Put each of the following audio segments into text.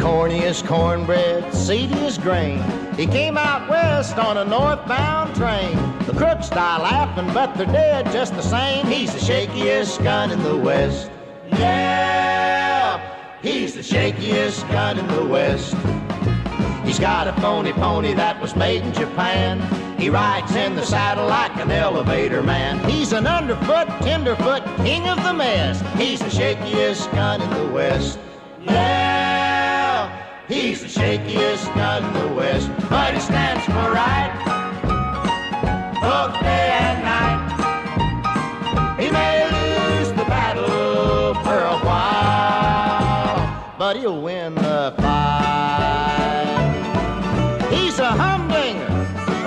corny as cornbread, seedy as grain. He came out west on a northbound train. The crooks die laughing, but they're dead just the same. He's the shakiest gun in the West. Yeah, he's the shakiest gun in the West. He's got a phony pony that was made in Japan. He rides in the saddle like an elevator man. He's an underfoot, tenderfoot, king of the mess. He's the shakiest gun in the West. Yeah, he's the shakiest gun in the West. But he stands for right, both day and night. He may lose the battle for a while, but he'll win the fight. He's a humdinger,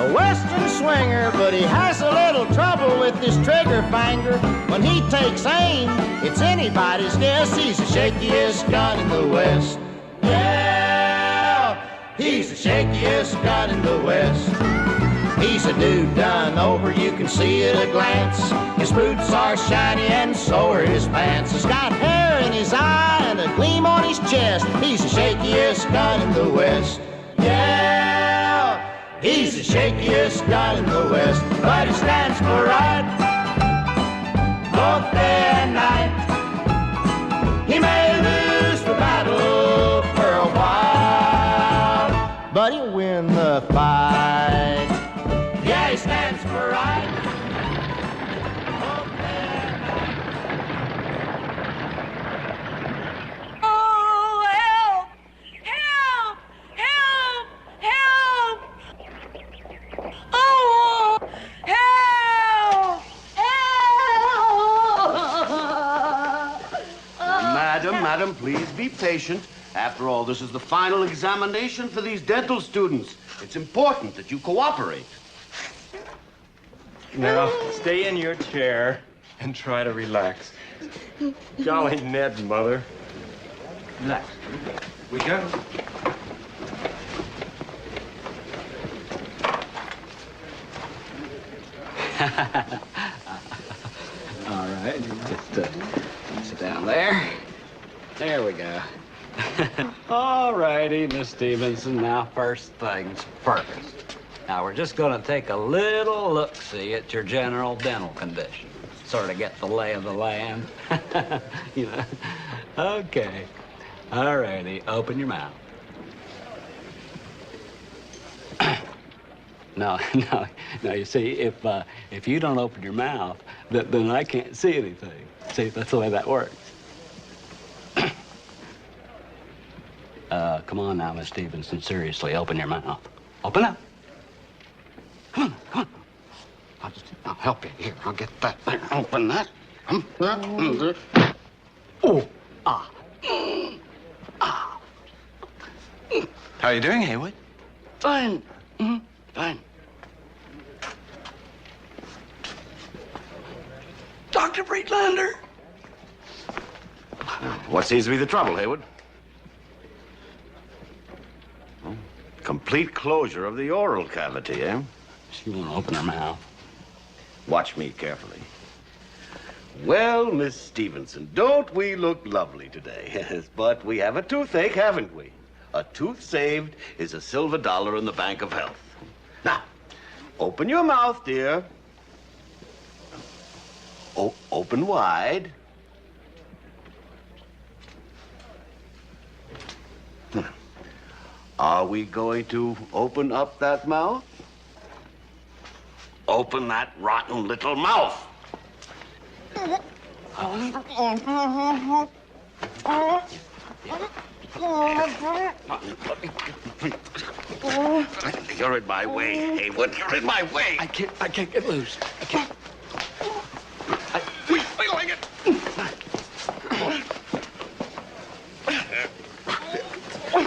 a western swinger, but he has a little trouble with his trigger finger. When he takes aim, it's anybody's guess. He's the shakiest gun in the West. Yeah, he's the shakiest gun in the West. He's a dude done over, you can see at a glance. His boots are shiny and so are his pants. He's got hair in his eye and a gleam on his chest. He's the shakiest gun in the West. Yeah, he's the shakiest gun in the West. But he stands for right, both day and night. He may lose the battle for a while, but he'll win the fight. Yeah, he stands for right, both day and night. Oh, help! Help! Help! Help! Oh! Help! Help! Madam, please be patient. After all, this is the final examination for these dental students. It's important that you cooperate. Now, stay in your chair and try to relax. Golly Ned, Mother. Relax. We go. All right, just sit down there. There we go. All righty, Miss Stevenson. Now, first things first. Now, we're just going to take a little look-see at your general dental condition. Sort of get the lay of the land. You know. Okay. All righty. Open your mouth. No, you see, if you don't open your mouth, then I can't see anything. See, that's the way that works. Come on now, Miss Stevenson. Seriously, open your mouth. Open up. Come on. I'll help you. Here, I'll get that thing. Open that. Oh, ah. Ah. How are you doing, Heywood? Fine. Fine. Dr. Friedlander. What seems to be the trouble, Heywood? Complete closure of the oral cavity, eh? She won't open her mouth. Watch me carefully. Well, Miss Stevenson, don't we look lovely today? Yes, but we have a toothache, haven't we? A tooth saved is a silver dollar in the bank of health. Now, open your mouth, dear. Open wide. Are we going to open up that mouth? Open that rotten little mouth. You're in my way, Heywood. You're in my way. I can't get loose. I can't. Feeling it.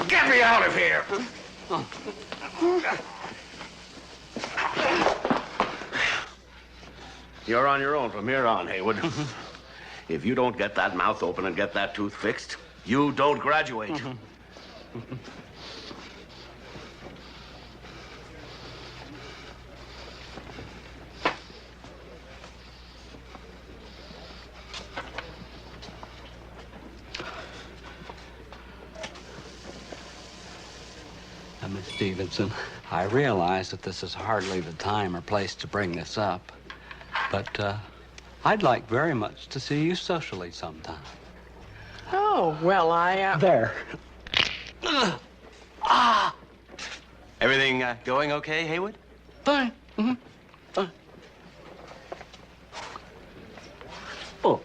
Get me out of here. You're on your own from here on, Heywood. If you don't get that mouth open and get that tooth fixed, you don't graduate. Stevenson. I realize that this is hardly the time or place to bring this up, but I'd like very much to see you socially sometime. Oh, well, There. Everything going okay, Heywood? Fine. Fine. Oh.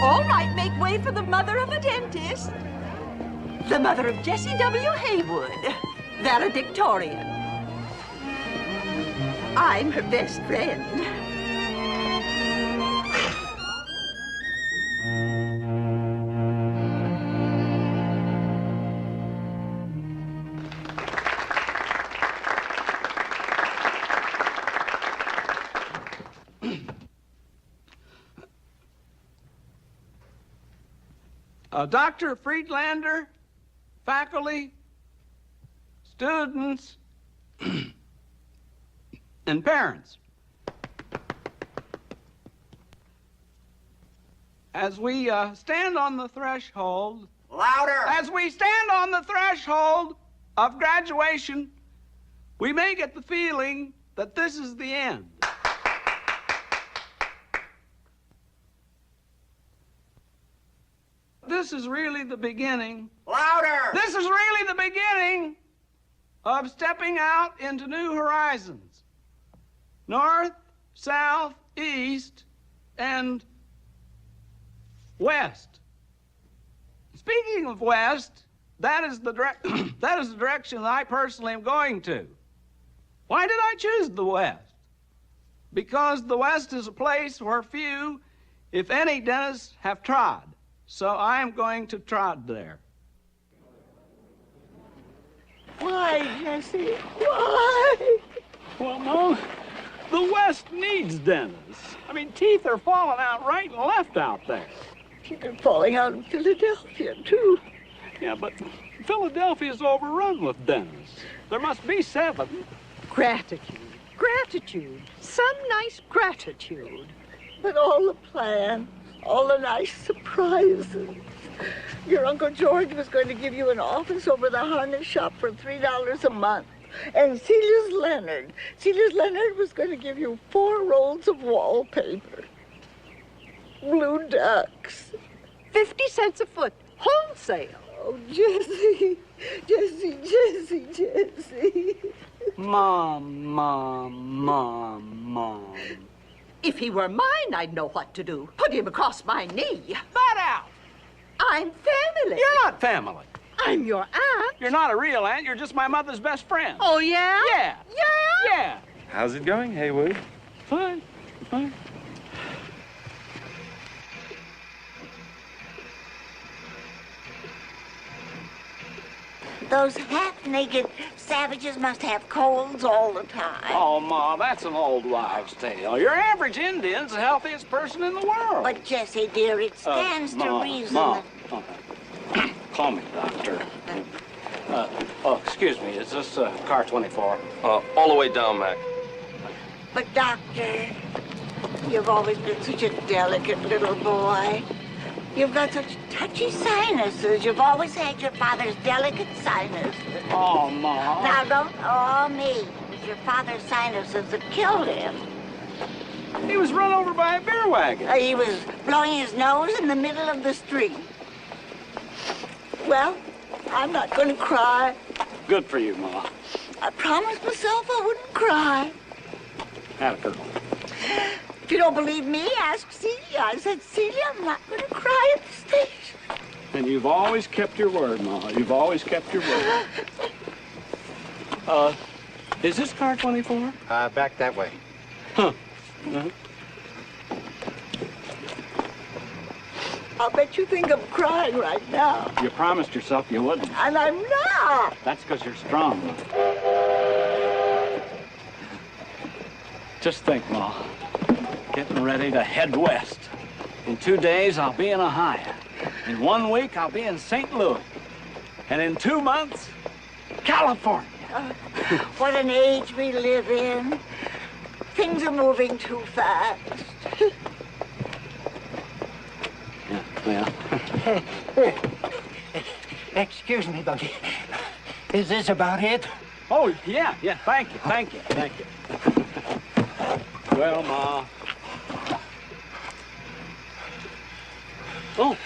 All right, make way for the mother of a dentist. The mother of Jessie W. Heywood, valedictorian. I'm her best friend. Dr. Friedlander, faculty, students, and parents. As we stand on the threshold... Louder! As we stand on the threshold of graduation, we may get the feeling that this is the end. This is really the beginning. Louder! This is really the beginning of stepping out into new horizons. North, south, east, and west. Speaking of west, that is the direction that I personally am going to. Why did I choose the west? Because the west is a place where few, if any, dentists have trod. So I am going to trot there. Why, Jessie? Why? Well, Mom, the West needs dentists. I mean, teeth are falling out right and left out there. They're falling out in Philadelphia, too. Yeah, but Philadelphia's overrun with dentists. There must be 7. Gratitude. Gratitude. Some nice gratitude. But all the plan, all the nice surprises. Your Uncle George was going to give you an office over the harness shop for $3 a month. And Celia's Leonard was going to give you 4 rolls of wallpaper. Blue ducks. 50 cents a foot, wholesale. Oh, Jessie. Mom. If he were mine, I'd know what to do. Put him across my knee. That out! I'm family. You're not family. I'm your aunt. You're not a real aunt. You're just my mother's best friend. Oh, yeah? Yeah. Yeah? Yeah. How's it going, Heywood? Fine, fine. Those half-naked savages must have colds all the time. Oh, Ma, that's an old wives' tale. Your average Indian's the healthiest person in the world. But, Jessie, dear, it stands to reason Ma, that... Call me doctor. Oh, excuse me, is this car 24? All the way down, Mac. But, Doctor, you've always been such a delicate little boy. You've got such touchy sinuses. You've always had your father's delicate sinuses. Oh, Ma. Now, don't awe me. It was your father's sinuses that killed him. He was run over by a beer wagon. He was blowing his nose in the middle of the street. Well, I'm not going to cry. Good for you, Ma. I promised myself I wouldn't cry. Have a girl. If you don't believe me, ask Celia. I said, Celia, I'm not going to cry at the station. And you've always kept your word, Ma. You've always kept your word. Is this car 24? Back that way. Huh. Uh-huh. I'll bet you think I'm crying right now. You promised yourself you wouldn't. And I'm not. That's because you're strong, Ma. Just think, Ma. Getting ready to head west. In 2 days, I'll be in Ohio. In 1 week, I'll be in St. Louis. And in 2 months, California. What an age we live in. Things are moving too fast. Yeah. Excuse me, Buggy. Is this about it? Oh, yeah. Thank you. Well, Ma. Oh,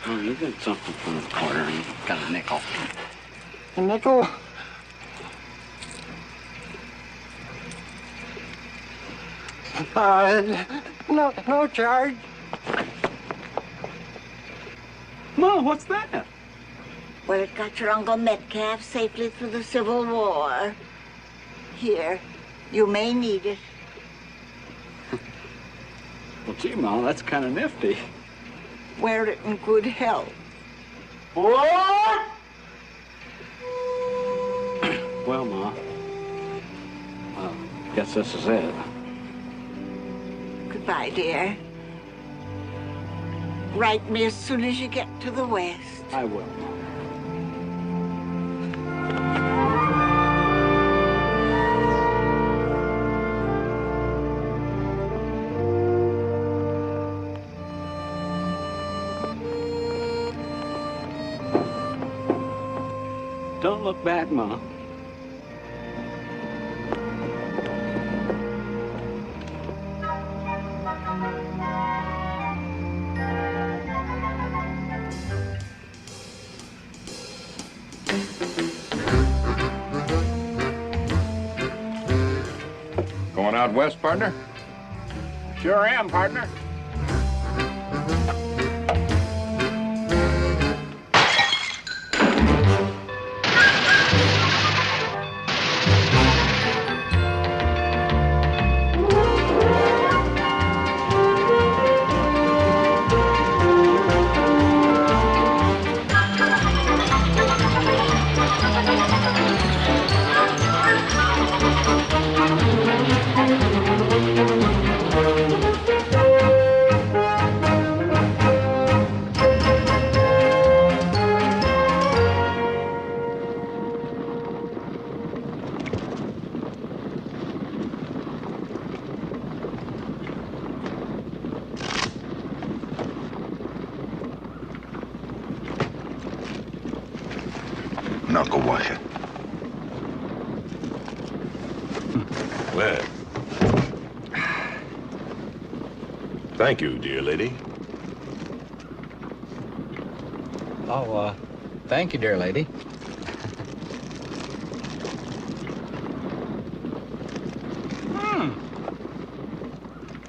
you got something from the corner. You got a nickel. A nickel? No charge. Ma, what's that? Well, it got your Uncle Metcalf safely through the Civil War. Here, you may need it. Well, gee, Ma, that's kind of nifty. Wear it in good health. What? Well, Ma, guess this is it. Goodbye, dear. Write me as soon as you get to the West. I will, Ma. Don't look back, Ma. Going out west, partner? Sure am, partner. Knuckle washer. Well, thank you, dear lady. Oh, thank you, dear lady.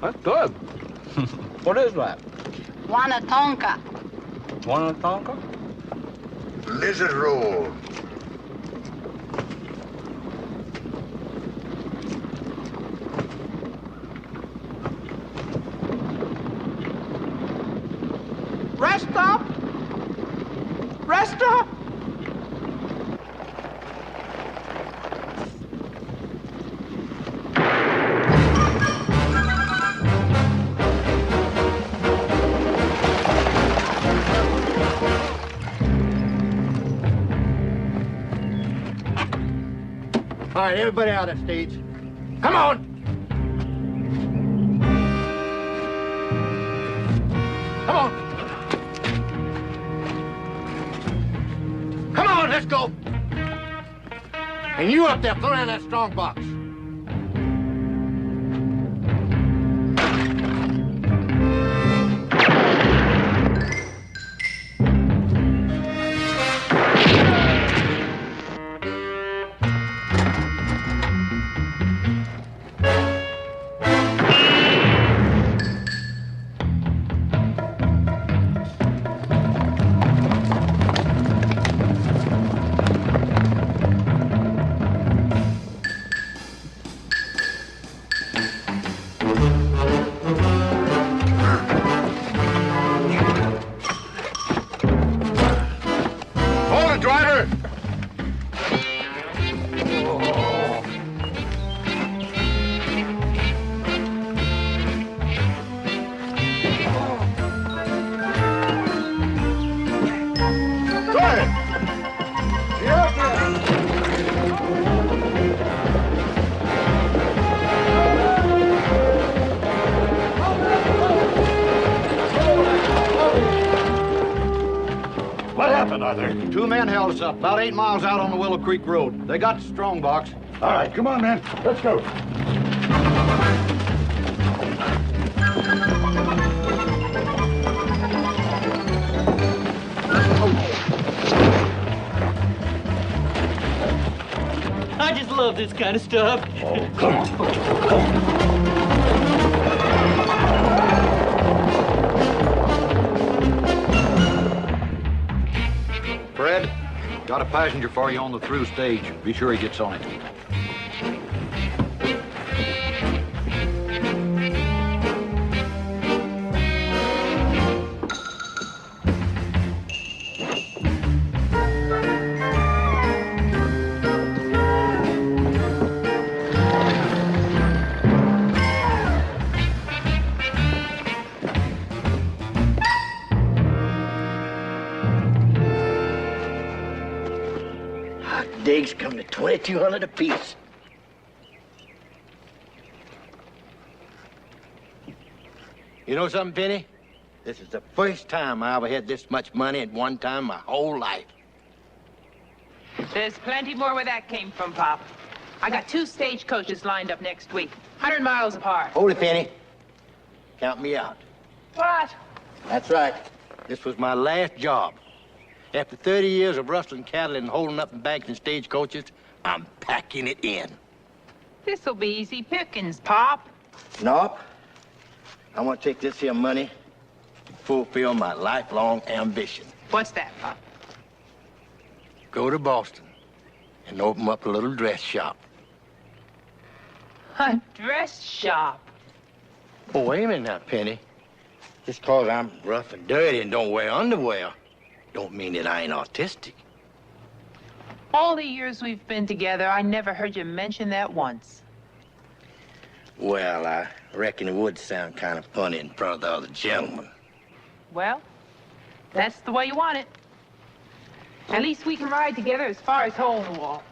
That's good. What is that? Wanatonka. One tonka? Lizard roll. All right, everybody out of that stage. Come on! Come on! Come on, let's go! And you up there, throw down that strong box. Two men held us up about 8 miles out on the Willow Creek Road. They got the strong box. All right, come on, man. Let's go. I just love this kind of stuff. Oh, come on. Come on. Fred, got a passenger for you on the through stage. Be sure he gets on it. Digs come to $2,200 apiece. You know something, Penny? This is the first time I ever had this much money at one time my whole life. There's plenty more where that came from, Pop. I got 2 stagecoaches lined up next week, 100 miles apart. Hold it, Penny. Count me out. What? That's right. This was my last job. After 30 years of rustling cattle and holding up in banks and stagecoaches, I'm packing it in. This'll be easy pickings, Pop. Nope. I want to take this here money to fulfill my lifelong ambition. What's that, Pop? Go to Boston and open up a little dress shop. A dress shop? Oh, wait a minute now, Penny. Just 'cause I'm rough and dirty and don't wear underwear don't mean that I ain't artistic. All the years we've been together, I never heard you mention that once. Well, I reckon it would sound kind of funny in front of the other gentlemen. Well, that's the way you want it. At least we can ride together as far as hole in the wall.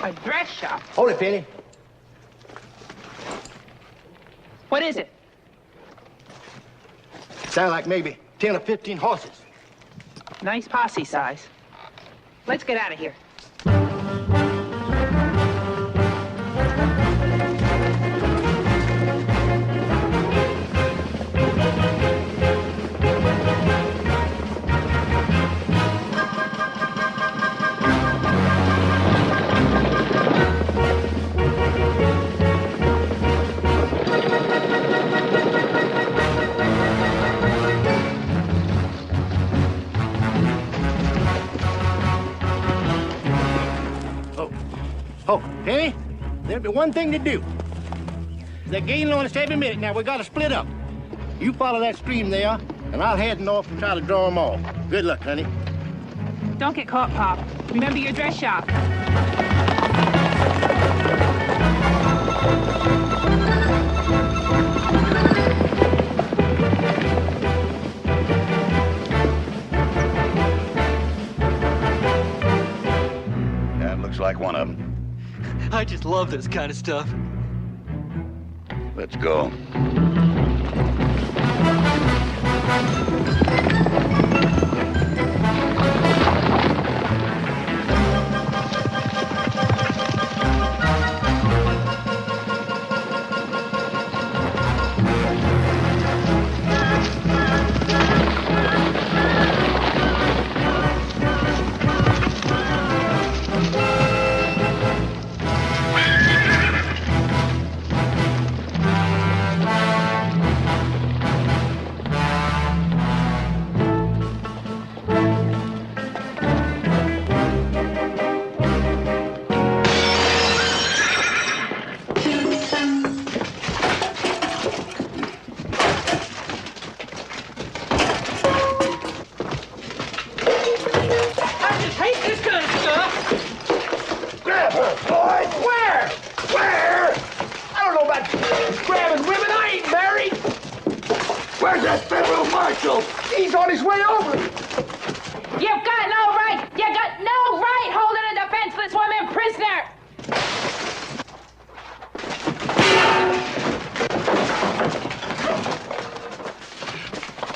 A dress shop? Hold it, Penny. What is it? Sound like maybe 10 or 15 horses. Nice posse size. Let's get out of here. Oh, Penny, there'll be one thing to do. They're gaining on us every minute now. We gotta split up. You follow that stream there, and I'll head north and try to draw them off. Good luck, honey. Don't get caught, Pop. Remember your dress shop. I just love this kind of stuff. Let's go. Grabbing women, I ain't married! Where's that federal marshal? He's on his way over! You've got no right! You got no right holding a defenseless woman prisoner!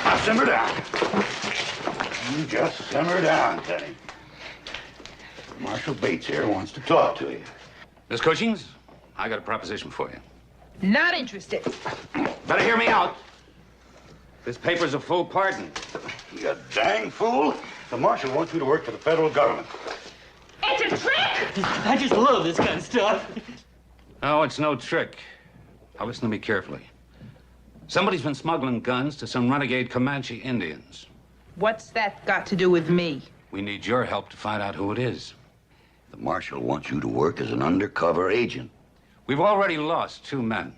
Now simmer down. You just simmer down, Penny. Marshal Bates here wants to talk to you. Miss Cushings, I got a proposition for you. Not interested. Better hear me out. This paper's a full pardon. You dang fool. The marshal wants you to work for the federal government. It's a trick! I just love this kind of stuff. No, it's no trick. Now listen to me carefully. Somebody's been smuggling guns to some renegade Comanche Indians. What's that got to do with me? We need your help to find out who it is. The marshal wants you to work as an undercover agent. We've already lost 2 men.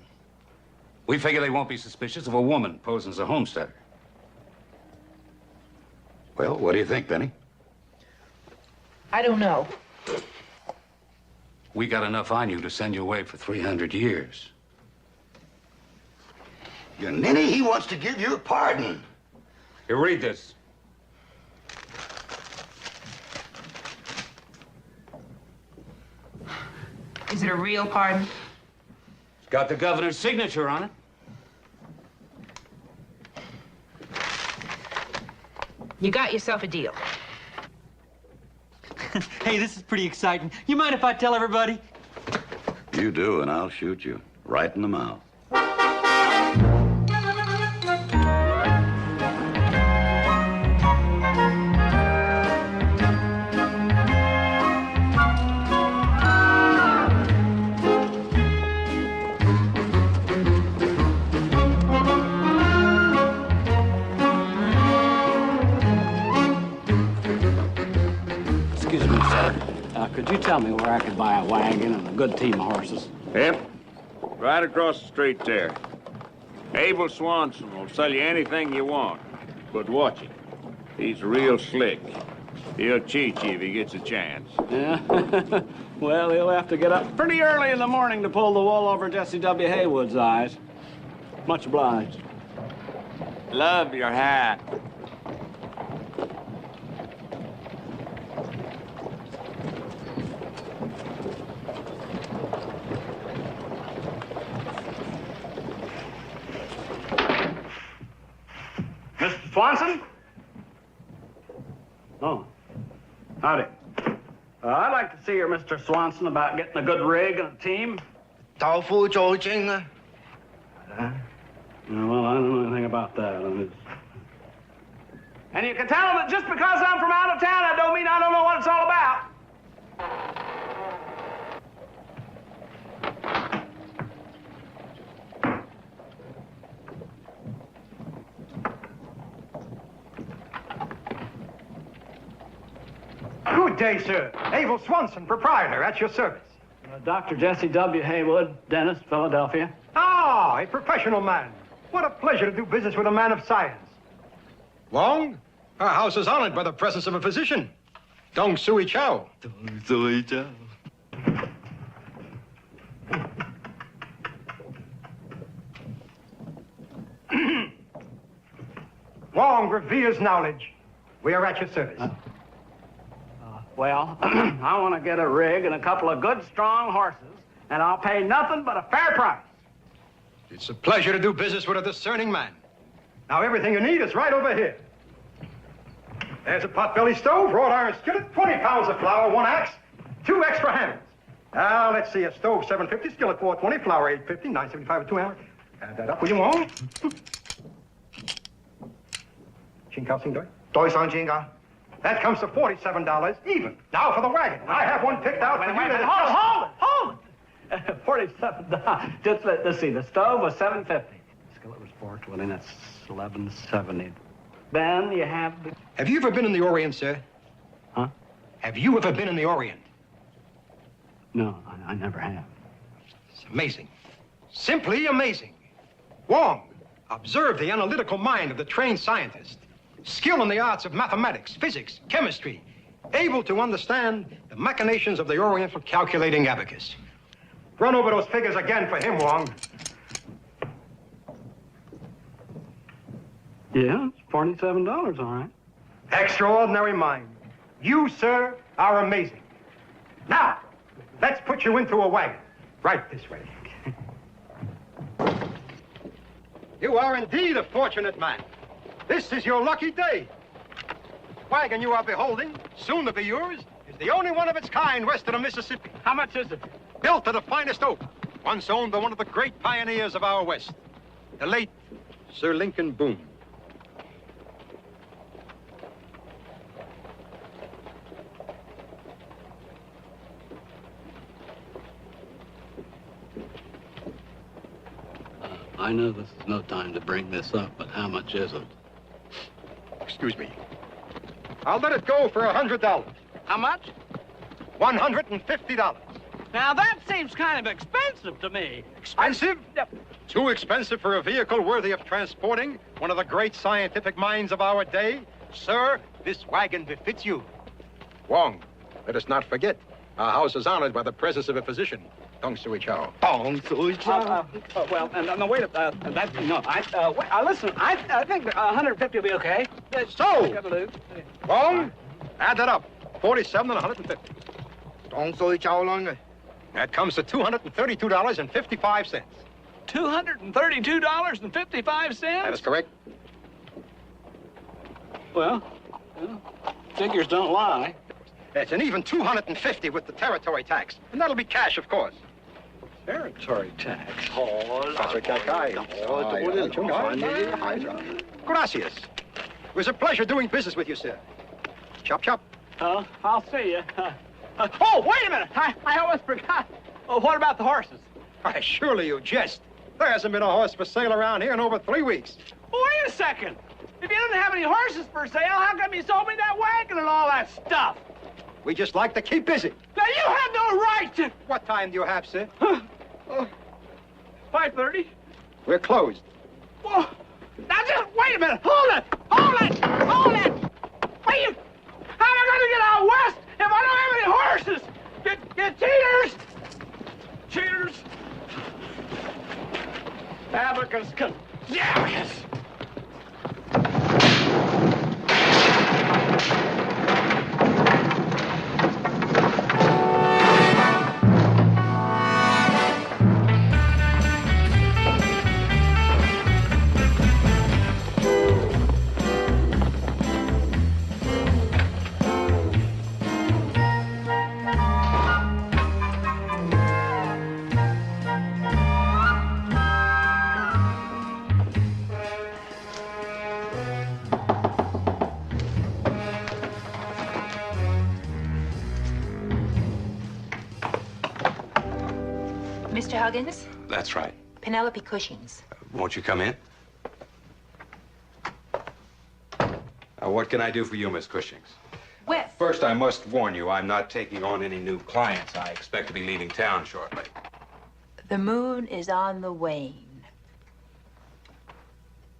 We figure they won't be suspicious of a woman posing as a homesteader. Well, what do you think, Penny? I don't know. We got enough on you to send you away for 300 years. Your ninny, he wants to give you a pardon. Here, read this. Is it a real pardon? It's got the governor's signature on it. You got yourself a deal. Hey, this is pretty exciting. You mind if I tell everybody? You do, and I'll shoot you right in the mouth. Could you tell me where I could buy a wagon and a good team of horses? Yep. Right across the street there. Abel Swanson will sell you anything you want. But watch him. He's real slick. He'll cheat you if he gets a chance. Yeah? Well, he'll have to get up pretty early in the morning to pull the wool over Jesse W. Heywood's eyes. Much obliged. Love your hat. Mr. Swanson? Oh. Howdy. I'd like to see you, Mr. Swanson, about getting a good rig and a team. Tao Fu Zhou Jing. Well, I don't know anything about that. And you can tell them that just because I'm from out of town, that don't mean I don't know what it's all about. Good day, sir. Abel Swanson, proprietor, at your service. Dr. Jesse W. Heywood, dentist, Philadelphia. Ah, a professional man. What a pleasure to do business with a man of science. Wong, our house is honored by the presence of a physician. Dong Sui Chow. Dong Sui Chow. Wong reveres knowledge. We are at your service. Well, I want to get a rig and a couple of good, strong horses and I'll pay nothing but a fair price. It's a pleasure to do business with a discerning man. Now, everything you need is right over here. There's a pot-belly stove, wrought iron skillet, 20 pounds of flour, 1 axe, 2 extra handles. Now, let's see, a stove, $7.50, skillet, $4.20, flour, $8.50, $9.75 with 2 hammers. Add that up, will you, Wong? That comes to $47 even. Now for the wagon. I have one picked out for you. Hold it. $47. Just let's see. The stove was $7.50. Skillet was $4.20. That's $11.70. Then you have the... Have you ever been in the Orient, sir? Huh? Have you ever been in the Orient? No, I never have. It's amazing. Simply amazing. Wong, observe the analytical mind of the trained scientist. Skill in the arts of mathematics, physics, chemistry, able to understand the machinations of the Oriental calculating abacus. Run over those figures again for him, Wong. Yeah, it's $47, all right. Extraordinary mind. You, sir, are amazing. Now, let's put you into a wagon. Right this way. You are indeed a fortunate man. This is your lucky day. The wagon you are beholding, soon to be yours, is the only one of its kind west of the Mississippi. How much is it? Built of the finest oak, once owned by one of the great pioneers of our West, the late Sir Lincoln Boone. I know this is no time to bring this up, but how much is it? Excuse me. I'll let it go for $100. How much? $150. Now, that seems kind of expensive to me. Expensive? Too expensive for a vehicle worthy of transporting one of the great scientific minds of our day? Sir, this wagon befits you. Wong, let us not forget, our house is honored by the presence of a physician. Dong Sui Chao. Dong Sui Chao. Well, no, wait a minute. Listen, I think 150 will be okay. So, Wong, add that up. 47 and 150. Dong Sui Chao long. That comes to $232.55. $232.55? That is correct. Well, figures don't lie. It's an even $250 with the territory tax. And that'll be cash, of course. Territory tax. Gracias. It was a pleasure doing business with you, sir. Chop, chop. I'll see you. Oh, wait a minute. I almost forgot. Oh, what about the horses? Why, surely you jest. There hasn't been a horse for sale around here in over 3 weeks. Wait a second. If you didn't have any horses for sale, how come you sold me that wagon and all that stuff? We just like to keep busy. Now, you have no right to... What time do you have, sir? 5:30. We're closed. Whoa. Now, just wait a minute. Hold it. Wait, how am I going to get out west if I don't have any horses? Get cheaters. Cheaters. Abacus. Abacus. Mr. Huggins? That's right. Penelope Cushing's. Won't you come in? What can I do for you, Miss Cushings? Well... First, I must warn you, I'm not taking on any new clients. I expect to be leaving town shortly. The moon is on the wane.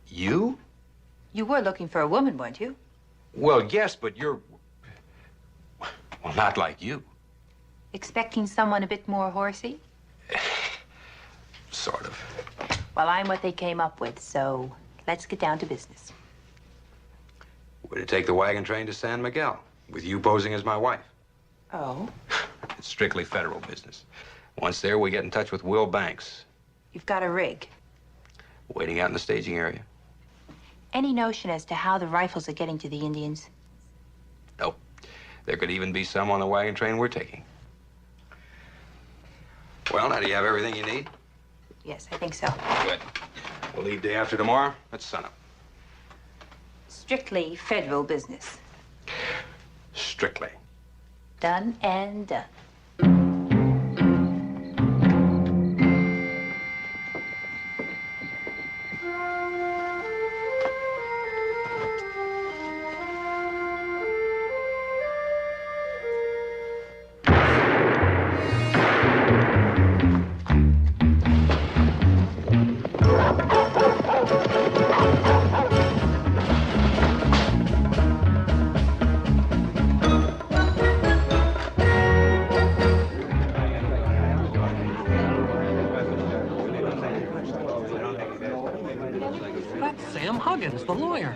You? You were looking for a woman, weren't you? Well, yes, but you're... Well, not like you. Expecting someone a bit more horsey? Sort of. Well, I'm what they came up with, so let's get down to business. We're to take the wagon train to San Miguel, with you posing as my wife. Oh? It's strictly federal business. Once there, we get in touch with Will Banks, You've got a rig. waiting out in the staging area. Any notion as to how the rifles are getting to the Indians? Nope. There could even be some on the wagon train we're taking. Well, now, do you have everything you need? Yes, I think so. Good. We'll leave day after tomorrow at sunup. Strictly federal business. Strictly. Done and done. The lawyer.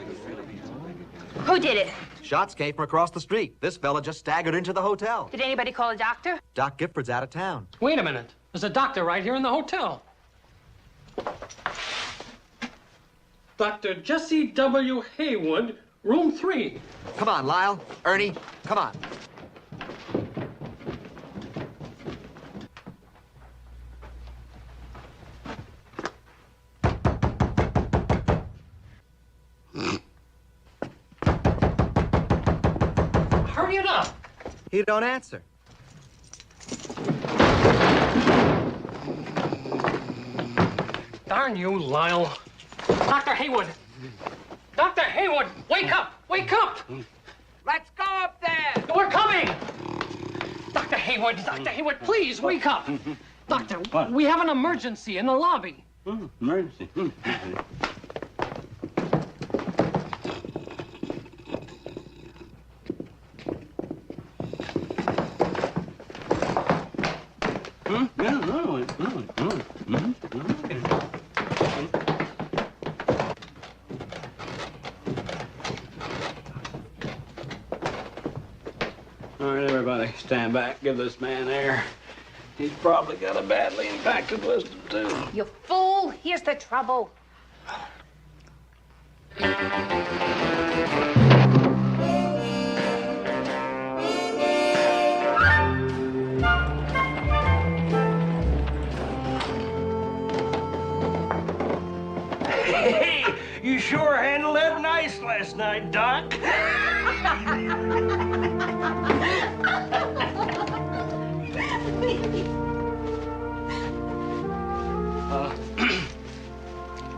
Who did it? Shots came from across the street. This fella just staggered into the hotel. Did anybody call a doctor? Doc Gifford's out of town. Wait a minute. There's a doctor right here in the hotel. Dr. Jesse W. Heywood, room 3. Come on, Lyle. Ernie, come on. Hurry it up. He don't answer. Darn you, Lyle. Dr. Heywood. Dr. Heywood, wake up! Wake up! Let's go up there! We're coming! Dr. Heywood, please, wake up! Doctor, What? we have an emergency in the lobby. Emergency. All right, everybody, stand back. Give this man air. He's probably got a badly impacted wisdom, too. You fool! Here's the trouble. Hey, you sure handled that nice last night, Doc.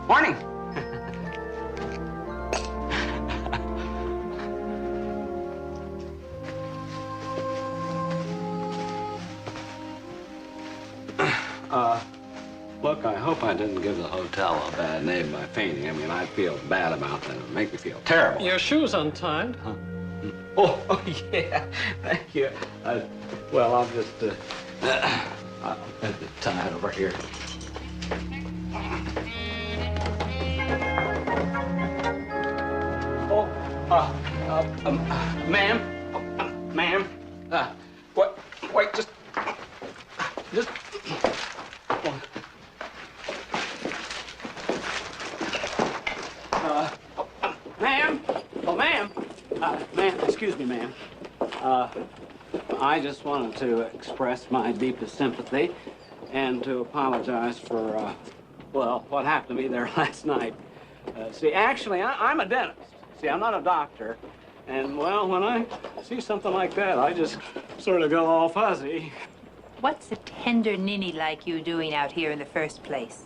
Morning. Look, I hope I didn't give the hotel a bad name by fainting. I mean, I feel bad about that. It would make me feel terrible. Your shoe's untied. Huh? Oh, yeah. Thank you. Well, I'll just, I'll tie it over here. Ma'am, what, wait, just, ma'am, excuse me, ma'am. I just wanted to express my deepest sympathy and to apologize for, well, what happened to me there last night. See, actually, I'm a dentist. See, I'm not a doctor. And, well, when I see something like that, I just sort of go all fuzzy. What's a tender ninny like you doing out here in the first place?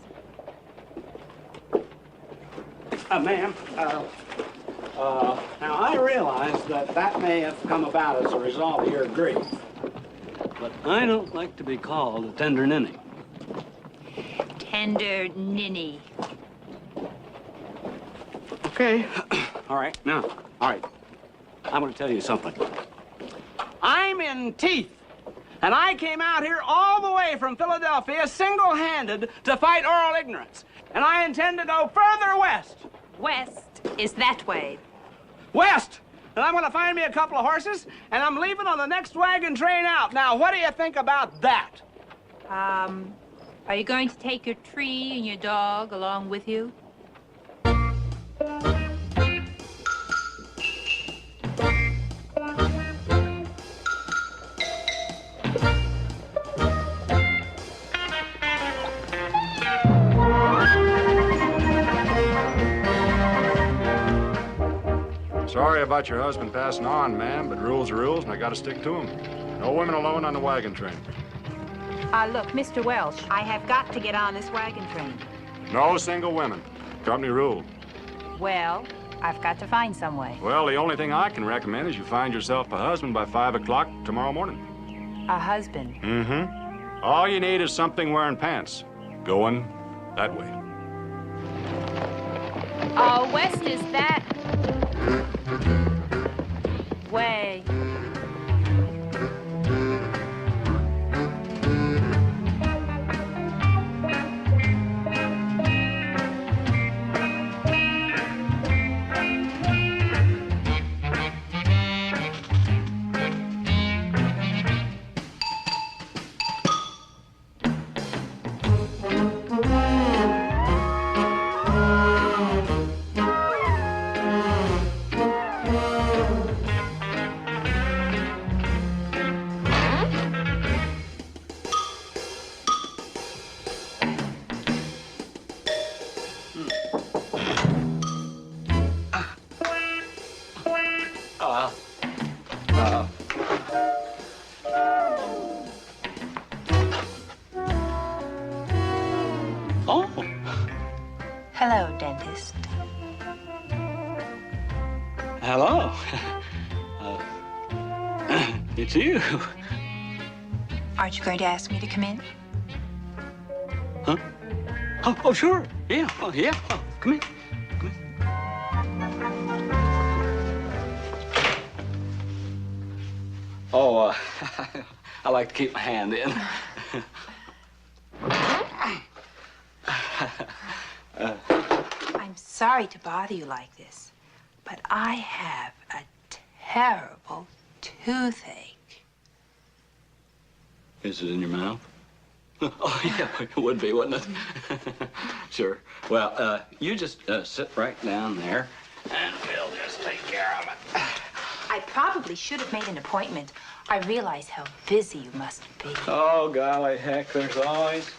Ma'am, now I realize that may have come about as a result of your grief. But I don't like to be called a tender ninny. Tender ninny. Okay. All right, now, all right. I'm going to tell you something. I'm in teeth, and I came out here all the way from Philadelphia single-handed to fight oral ignorance. And I intend to go further west. West is that way. West! And I'm going to find me a couple of horses, and I'm leaving on the next wagon train out. Now, what do you think about that? Are you going to take your tree and your dog along with you? Sorry about your husband passing on, ma'am, but rules are rules, and I gotta stick to them. No women alone on the wagon train. Look, Mr. Welsh, I have got to get on this wagon train. No single women. Company rule. Well, I've got to find some way. Well, the only thing I can recommend is you find yourself a husband by 5 o'clock tomorrow morning. A husband? Mm-hmm. All you need is something wearing pants. Going that way. West is that way. Hello, dentist. Hello. It's you. Aren't you going to ask me to come in? Huh? Oh, sure. Yeah. Oh, yeah. Oh, come in. Come in. Oh, I like to keep my hand in. I'm sorry to bother you like this, but I have a terrible toothache. Is it in your mouth? Oh, yeah, it would be, wouldn't it? Sure. Well, you just sit right down there, and we'll just take care of it. I probably should have made an appointment. I realize how busy you must be. Oh, golly heck, there's always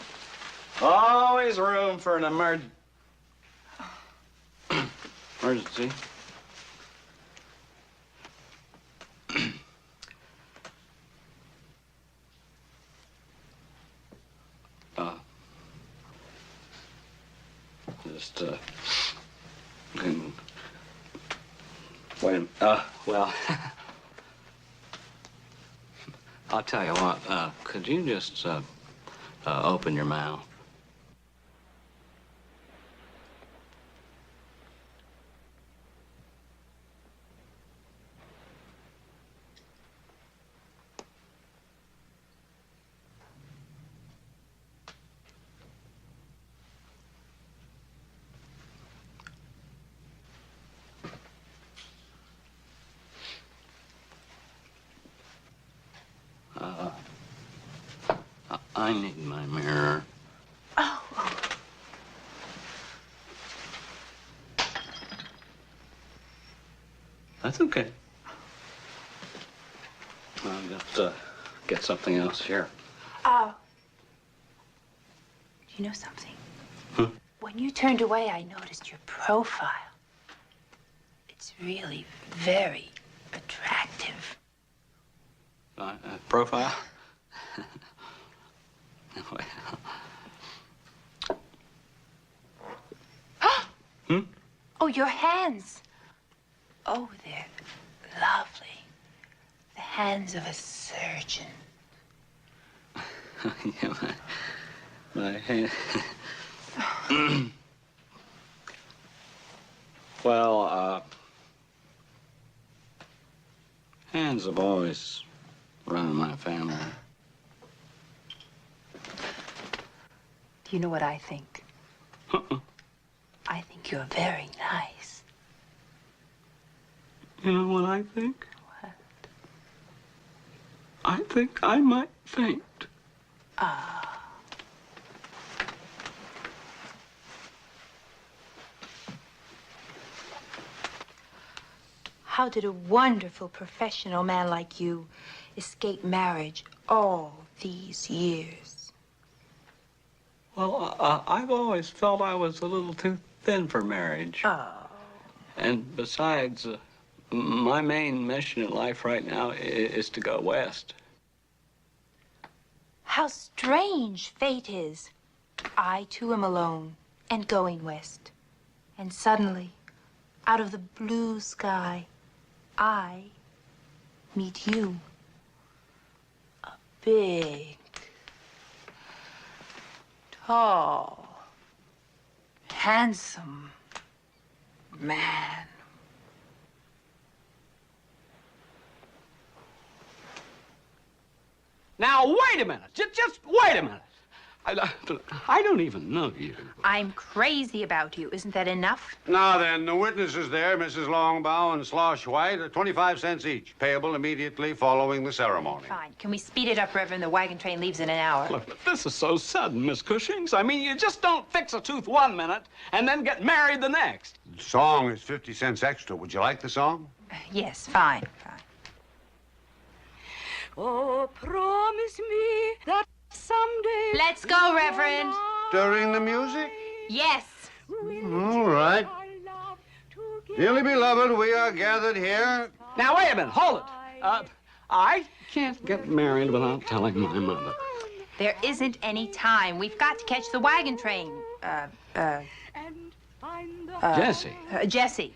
room for an emergency. Just, wait a minute. Well, I'll tell you what, could you just, open your mouth? I need my mirror. Oh. That's okay. I'll just get something else here. Do you know something? When you turned away, I noticed your profile. It's really very attractive. Profile? Oh, your hands. Oh, they're lovely. The hands of a surgeon. Yeah, my hand. Well, hands have always run in my family. Do you know what I think? I think you're very nice. You know what I think? What? I think I might faint. Ah. How did a wonderful professional man like you escape marriage all these years? Well, I've always felt I was a little too thin for marriage. Oh. And besides, my main mission in life right now is to go west. How strange fate is. I, too, am alone and going west. And suddenly, out of the blue sky, I meet you. A big, tall, handsome man. Now, wait a minute. Just wait a minute. I don't even know you. I'm crazy about you. Isn't that enough? Now then, the witnesses there, Mrs. Longbow and Slosh White, are 25 cents each, payable immediately following the ceremony. Fine. Can we speed it up, Reverend? The wagon train leaves in an hour. Look, but this is so sudden, Miss Cushing. I mean, you just don't fix a tooth 1 minute and then get married the next. The song is 50 cents extra. Would you like the song? Yes, fine. Oh, promise me that someday... Let's go, Reverend. During the music? Yes. All right. Dearly beloved, we are gathered here. Now, wait a minute. Hold it. I can't get married without telling my mother. There isn't any time. We've got to catch the wagon train. Jessie. Jessie.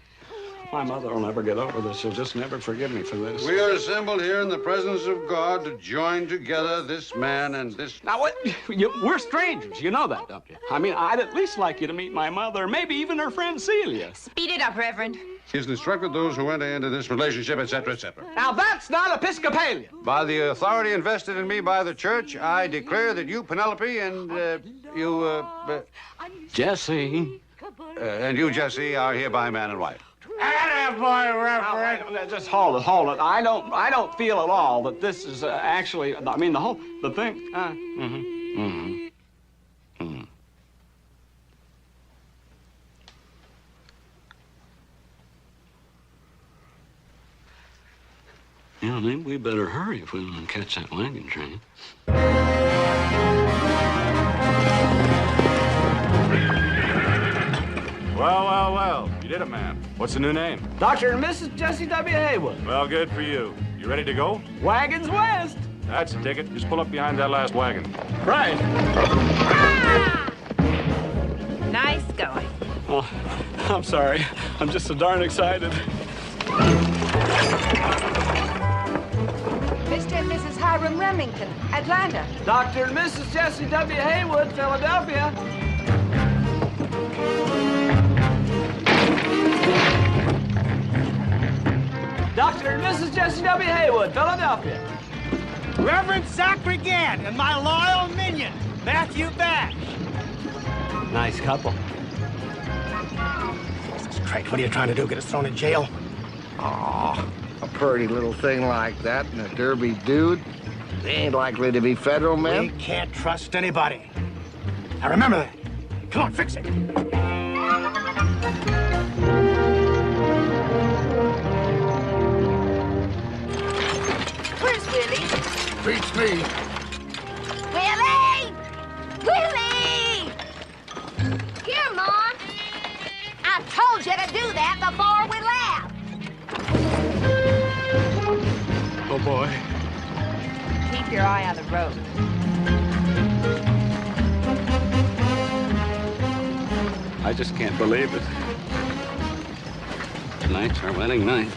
My mother will never get over this. She'll just never forgive me for this. We are assembled here in the presence of God to join together this man and this... Now, what? We're strangers. You know that, don't you? I mean, I'd at least like you to meet my mother, maybe even her friend Celia. Speed it up, Reverend. He has instructed those who enter into this relationship, etc., etc. Now, that's not Episcopalian. By the authority invested in me by the church, I declare that you, Penelope, and Jessie. And you, Jessie, are hereby man and wife. Attaboy, Reverend. Just hold it. I don't feel at all that this is actually. I mean, the thing. Yeah, maybe we better hurry if we want to catch that wagon train. Well. You did it, man. What's the new name? Dr. and Mrs. Jesse W. Heywood. Well, good for you. You ready to go? Wagons west. That's the ticket. Just pull up behind that last wagon. Right. Nice going. Oh, I'm sorry. I'm just so darn excited. Mr. and Mrs. Hiram Remington, Atlanta. Dr. and Mrs. Jesse W. Heywood, Philadelphia. Dr. and Mrs. Jesse W. Heywood, Philadelphia. Reverend Zachary Gant and my loyal minion, Matthew Basch. Nice couple. Jesus Christ, what are you trying to do? Get us thrown in jail? Aw, a pretty little thing like that and a derby dude. They ain't likely to be federal men. We can't trust anybody. Now remember that. Come on, fix it. Where's Willie? Beats me. Willie! Willie! Here, Mom. I told you to do that before we left. Oh, boy. Keep your eye on the road. I just can't believe it. Tonight's our wedding night.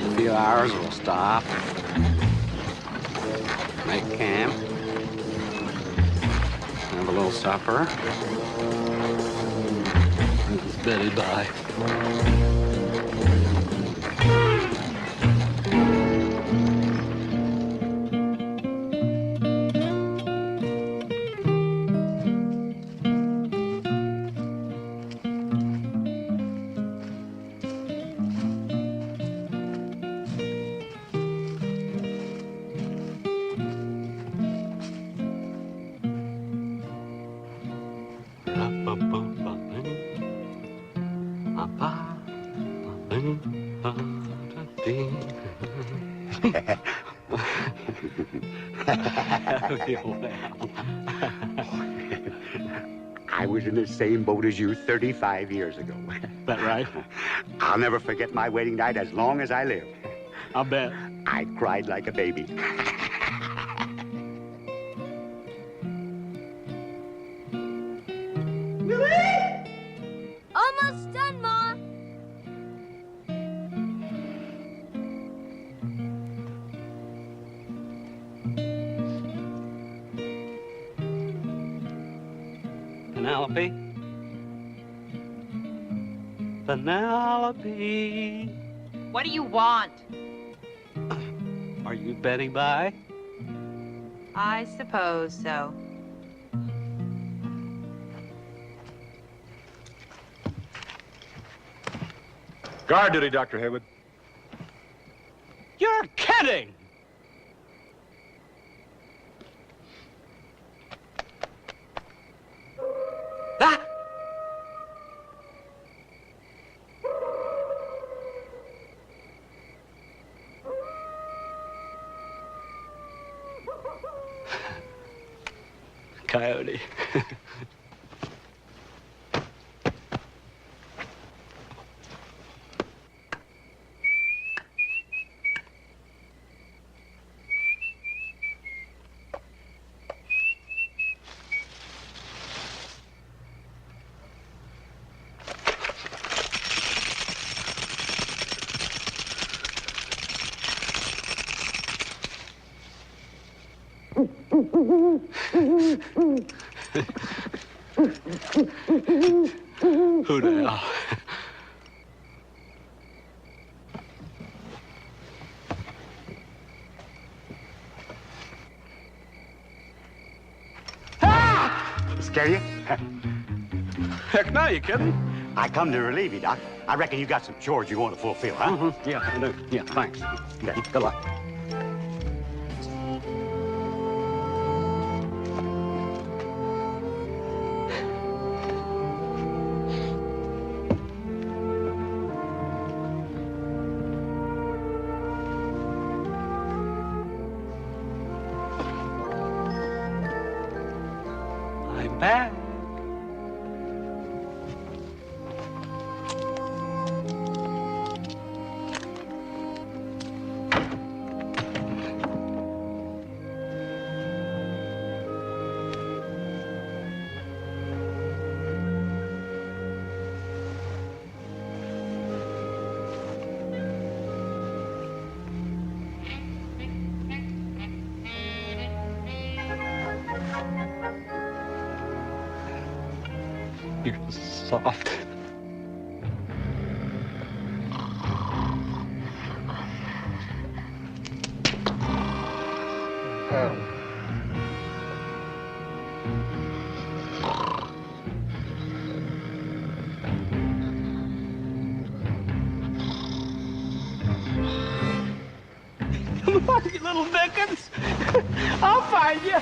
In a few hours, we'll stop, make camp, have a little supper. It's Betty bye. I was in the same boat as you 35 years ago. That right? I'll never forget my wedding night as long as I live. I'll bet. I cried like a baby. Almost done, Ma. Penelope. Penelope. What do you want? Are you Betty Bye? I suppose so. Guard duty, Dr. Heywood. You're kidding! Ah! Coyote. Who the hell? Scare you? Heck no, you kidding? I come to relieve you, Doc. I reckon you got some chores you want to fulfill, huh? Mm-hmm. Yeah, I do. Yeah, thanks. Okay, good luck. I'm back. You're soft. Come on, you little Dickens. I'll find you.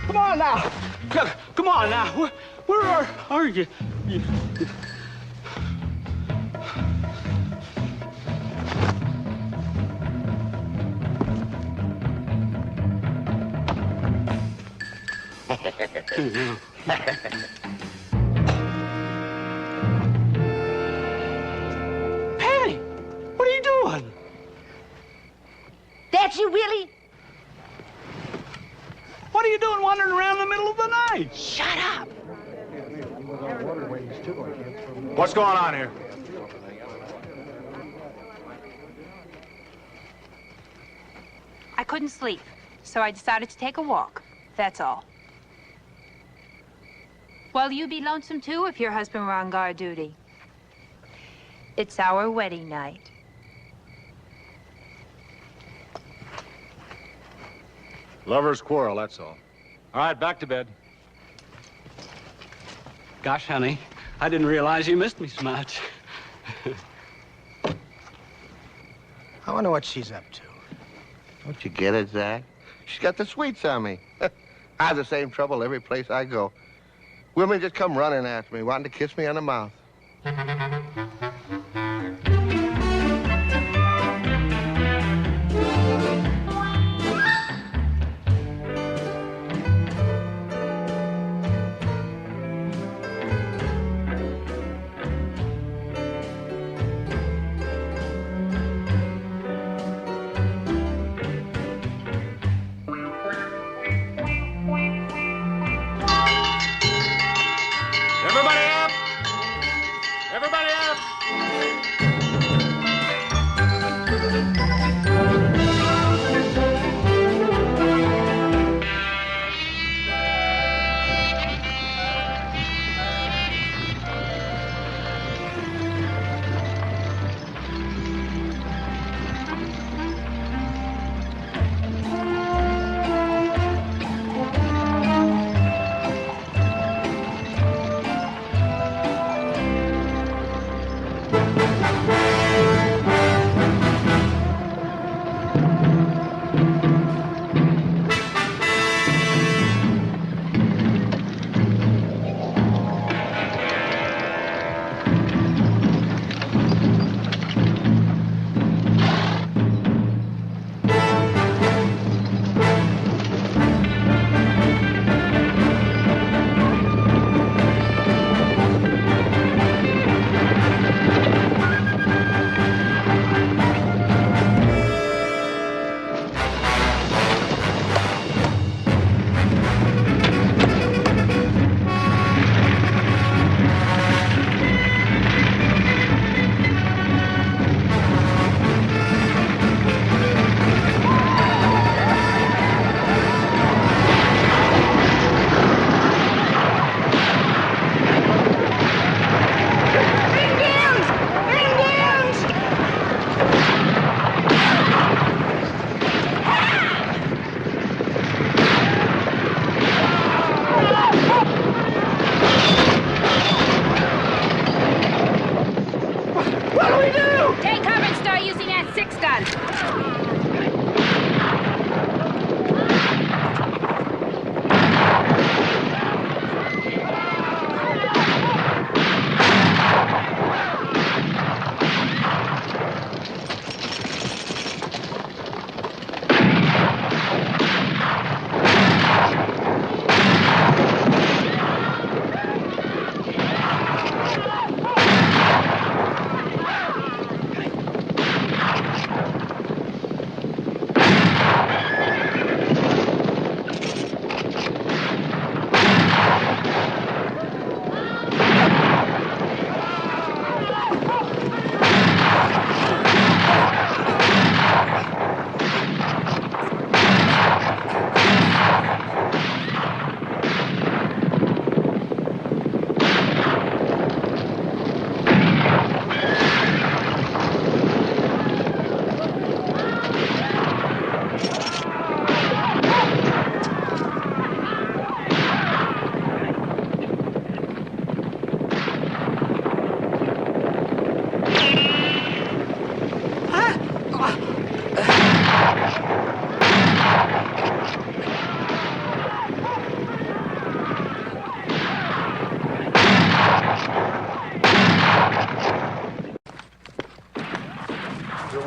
Come on now. Come on now. Where are you? Patty, what are you doing? That you really? What are you doing wandering around in the middle of the night? Shut up. What's going on here? I couldn't sleep, so I decided to take a walk. That's all. Well, you'd be lonesome too if your husband were on guard duty. It's our wedding night. Lovers quarrel, that's all. All right, back to bed. Gosh, honey, I didn't realize you missed me so much. I wonder what she's up to. Don't you get it, Zach? She's got the sweets on me. I have the same trouble every place I go. Women just come running after me, wanting to kiss me on the mouth.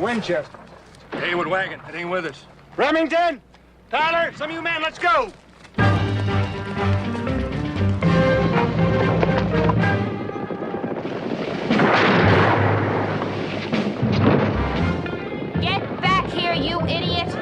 Winchester. Heywood wagon, heading with us. Remington! Tyler, some of you men, let's go! Get back here, you idiot!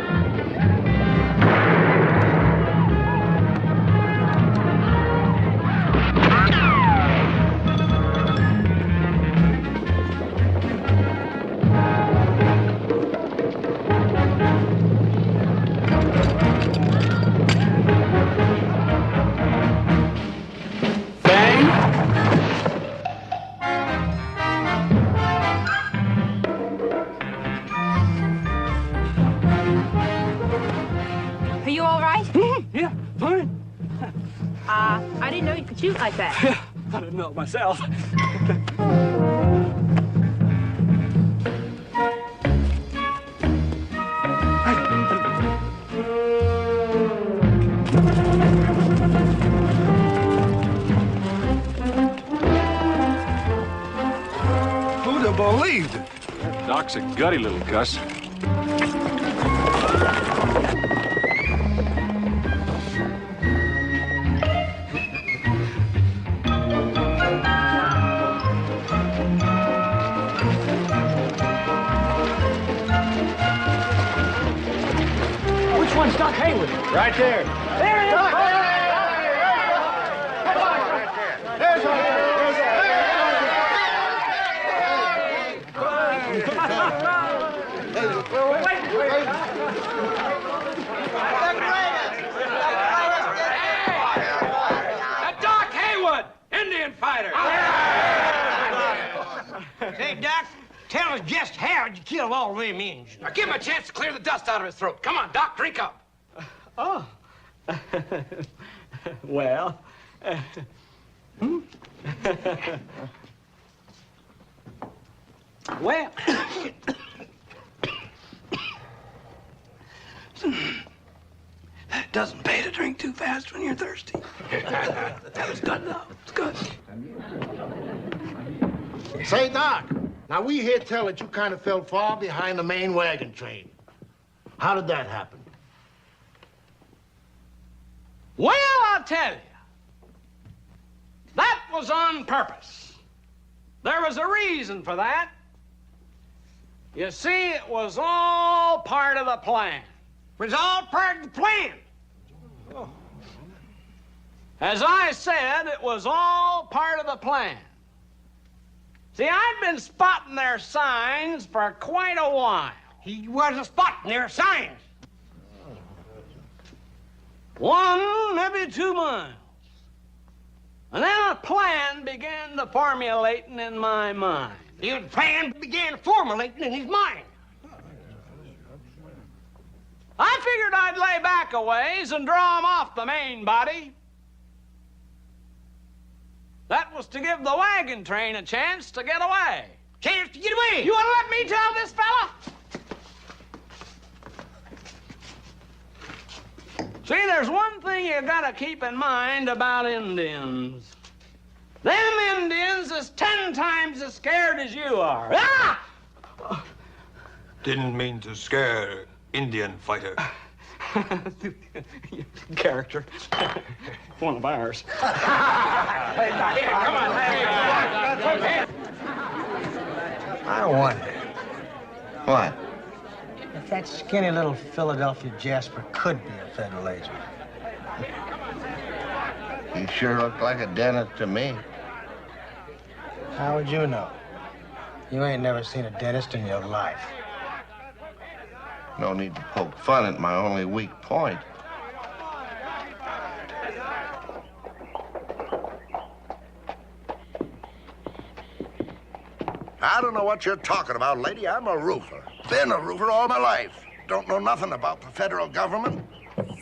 Are you all right? Yeah, fine. I didn't know you could shoot like that. I didn't know it myself. Who'd have believed it? Doc's a gutty little cuss. Which one's Doc Heywood? Right there. There he is! Doc Heywood, Indian fighter. Hey, Doc, tell us just how you killed all them Indians. Now give him a chance to clear the dust out of his throat. Come on, Doc, drink up. Oh. Well. Well. It doesn't pay to drink too fast when you're thirsty. That was good, though. It's good. Say, Doc, now we hear tell that you kind of fell far behind the main wagon train. How did that happen? Well, I'll tell you. That was on purpose. There was a reason for that. You see, it was all part of the plan. It was all part of the plan. As I said, it was all part of the plan. See, I'd been spotting their signs for quite a while. He wasn't spotting their signs. 1, maybe 2 miles. And then a plan began to formulating in my mind. The plan began formulating in his mind. I figured I'd lay back a ways and draw him off the main body. That was to give the wagon train a chance to get away. Chance to get away? You want to let me tell this fella? See, there's one thing you gotta keep in mind about Indians. Them Indians is 10 times as scared as you are. Ah! Didn't mean to scare Indian fighter. Character. One of ours. Come on, I wonder What? if that skinny little Philadelphia Jasper could be a federal agent. He sure looked like a dentist to me. How would you know? You ain't never seen a dentist in your life. No need to poke fun at my only weak point. I don't know what you're talking about, lady. I'm a roofer. Been a roofer all my life. Don't know nothing about the federal government.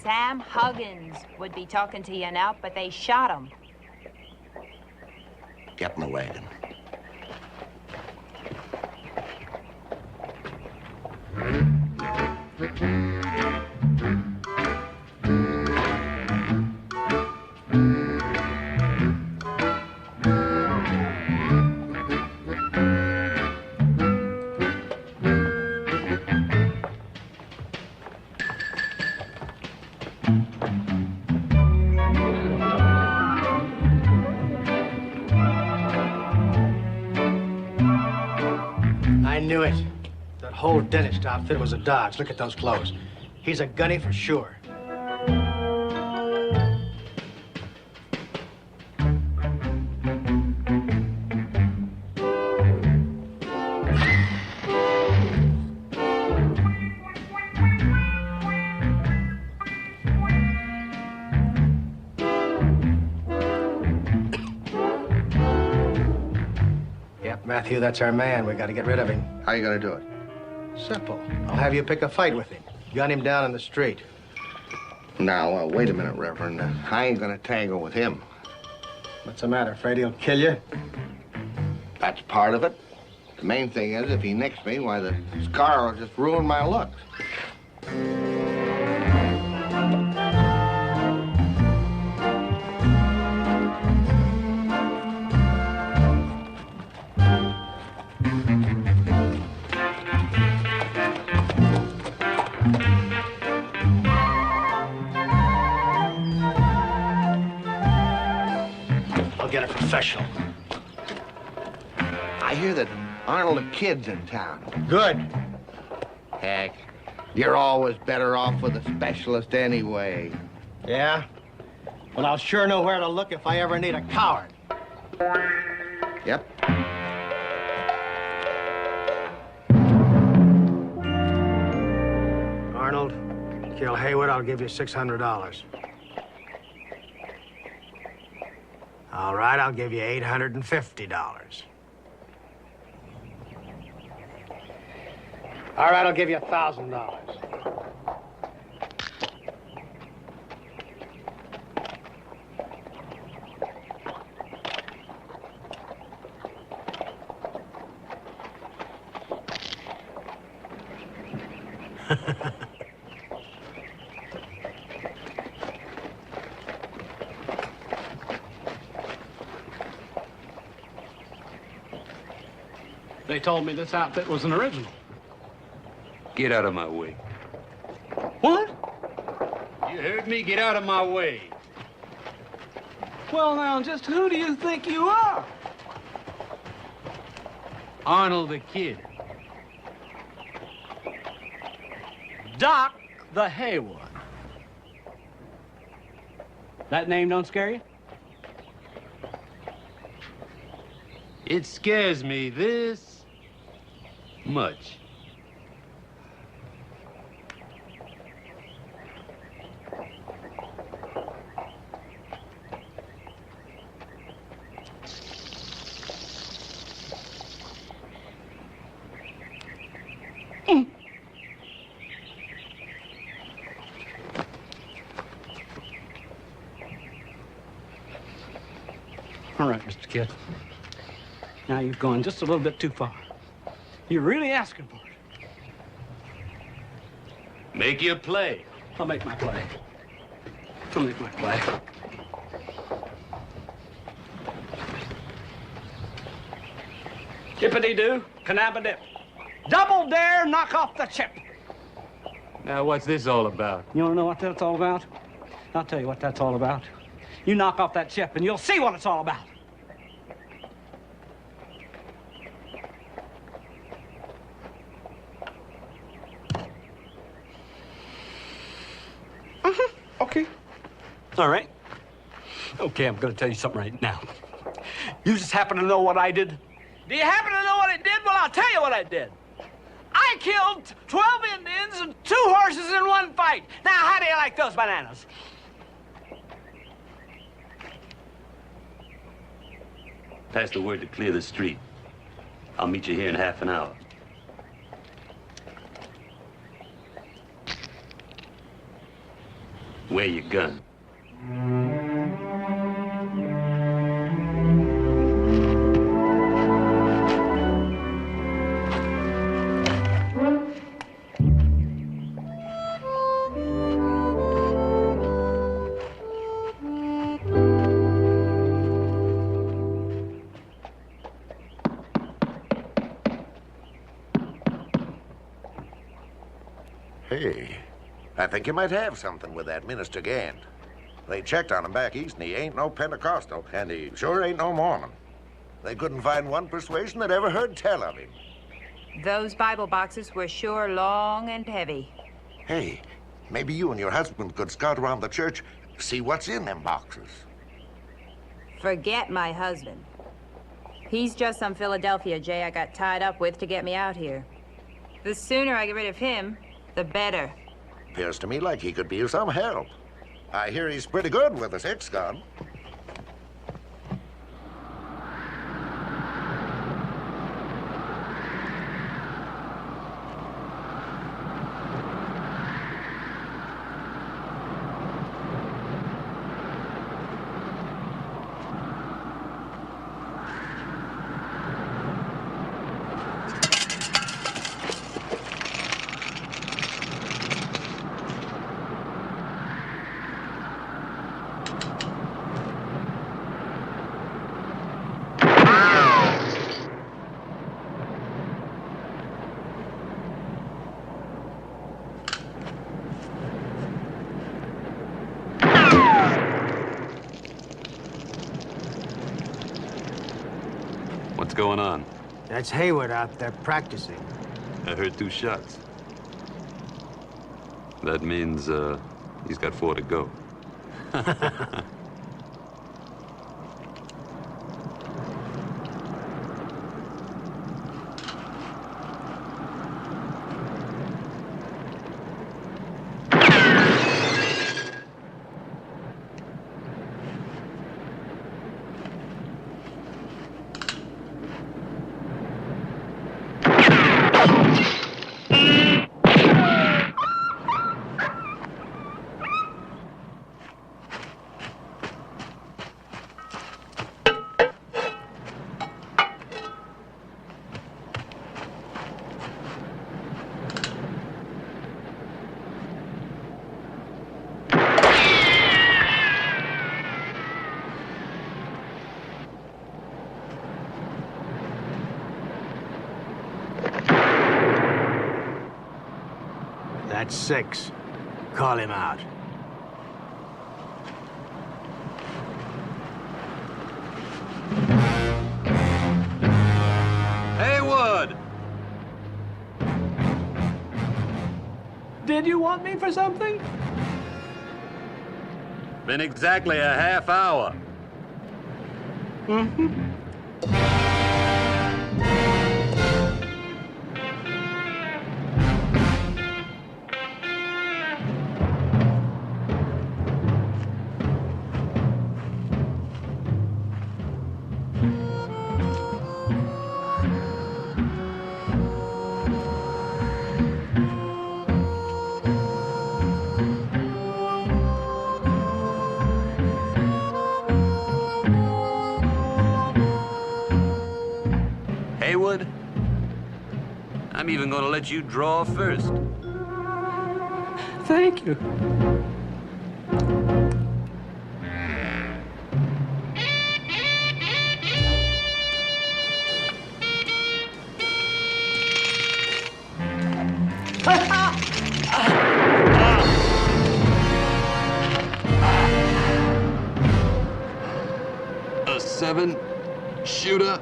Sam Huggins would be talking to you now, but they shot him. Get in the wagon. I knew it. That whole dentist outfit was a dodge. Look at those clothes. He's a gunny for sure. Matthew, that's our man. We got to get rid of him. How you gonna do it? Simple. I'll have you pick a fight with him. Gun him down in the street. Now, wait a minute, Reverend. I ain't gonna tangle with him. What's the matter? Afraid he'll kill you? That's part of it. The main thing is, if he nicks me, why, the scar will just ruin my looks. I'll get a professional. I hear that Arnold the Kid's in town. Good. Heck, you're always better off with a specialist anyway. Yeah? Well, I'll sure know where to look if I ever need a coward. Yep. Arnold, kill Heywood, I'll give you $600. All right, I'll give you $850. All right, I'll give you $1,000. They told me this outfit was an original. Get out of my way. What? You heard me. Get out of my way. Well, now, just who do you think you are? Arnold the Kid. Doc the Heywood. That name don't scare you? It scares me this much. All right, Mr. Kid. Now you've gone just a little bit too far. You're really asking for it. Make your play. I'll make my play. I'll make my play. Dippity-doo, canabba-dip. Double dare, knock off the chip. Now, what's this all about? You want to know what that's all about? I'll tell you what that's all about. You knock off that chip and you'll see what it's all about. Okay. All right. Okay, I'm going to tell you something right now. You just happen to know what I did? Do you happen to know what I did? Well, I'll tell you what I did. I killed 12 Indians and 2 horses in one fight. Now, how do you like those bananas? Pass the word to clear the street. I'll meet you here in half an hour. Wear your gun. Hey, I think you might have something with that Minister Gant. They checked on him back east, and he ain't no Pentecostal, and he sure ain't no Mormon. They couldn't find one persuasion that ever heard tell of him. Those Bible boxes were sure long and heavy. Hey, maybe you and your husband could scout around the church, see what's in them boxes. Forget my husband. He's just some Philadelphia Jay I got tied up with to get me out here. The sooner I get rid of him, the better. Appears to me like he could be of some help. I hear he's pretty good with a 6-gun. What's going on? That's Heywood out there practicing. I heard 2 shots. That means, he's got 4 to go. That's 6. Call him out. Heywood! Did you want me for something? Been exactly a half hour. Mm-hmm. Heywood, I'm even gonna let you draw first. Thank you. 7, shooter.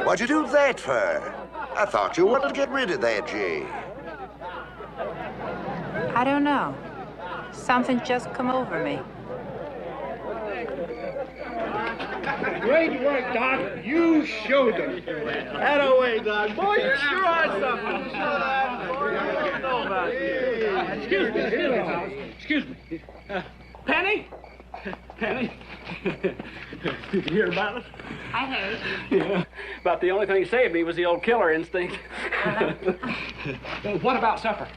What'd you do that for? I thought you wanted to get rid of that Jay. I don't know. Something just come over me. Great work, Doc. You showed them. That-a-way, Doc. Boy, you sure are something. Excuse me. Excuse me. Penny? Penny? Did you hear about it? I heard. Yeah. About the only thing that saved me was the old killer instinct. What about supper?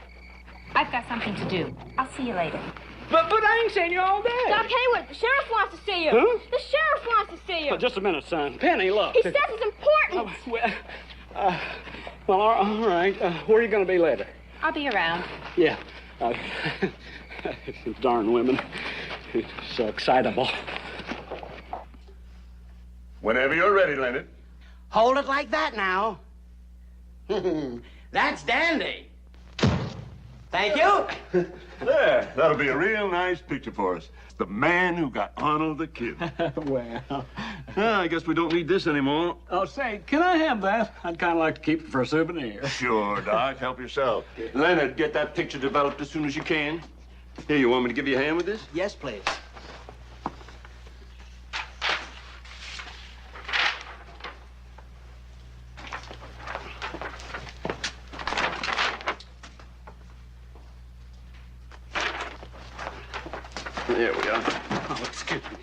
I've got something to do. I'll see you later. But I ain't seen you all day. Doc Heywood, the sheriff wants to see you. Huh? The sheriff wants to see you. Oh, just a minute, son. Penny, look. He says it's important. Well, all right. Where are you going to be later? I'll be around. Yeah. Darn women. So excitable. Whenever you're ready, Leonard. Hold it like that now. That's dandy. Thank you. There, that'll be a real nice picture for us. The man who got Arnold the Kid. Well, I guess we don't need this anymore. Oh, say, can I have that? I'd kind of like to keep it for a souvenir. Sure, Doc. Help yourself. Leonard, get that picture developed as soon as you can. Here, you want me to give you a hand with this? Yes, please. There we are. Oh, excuse me.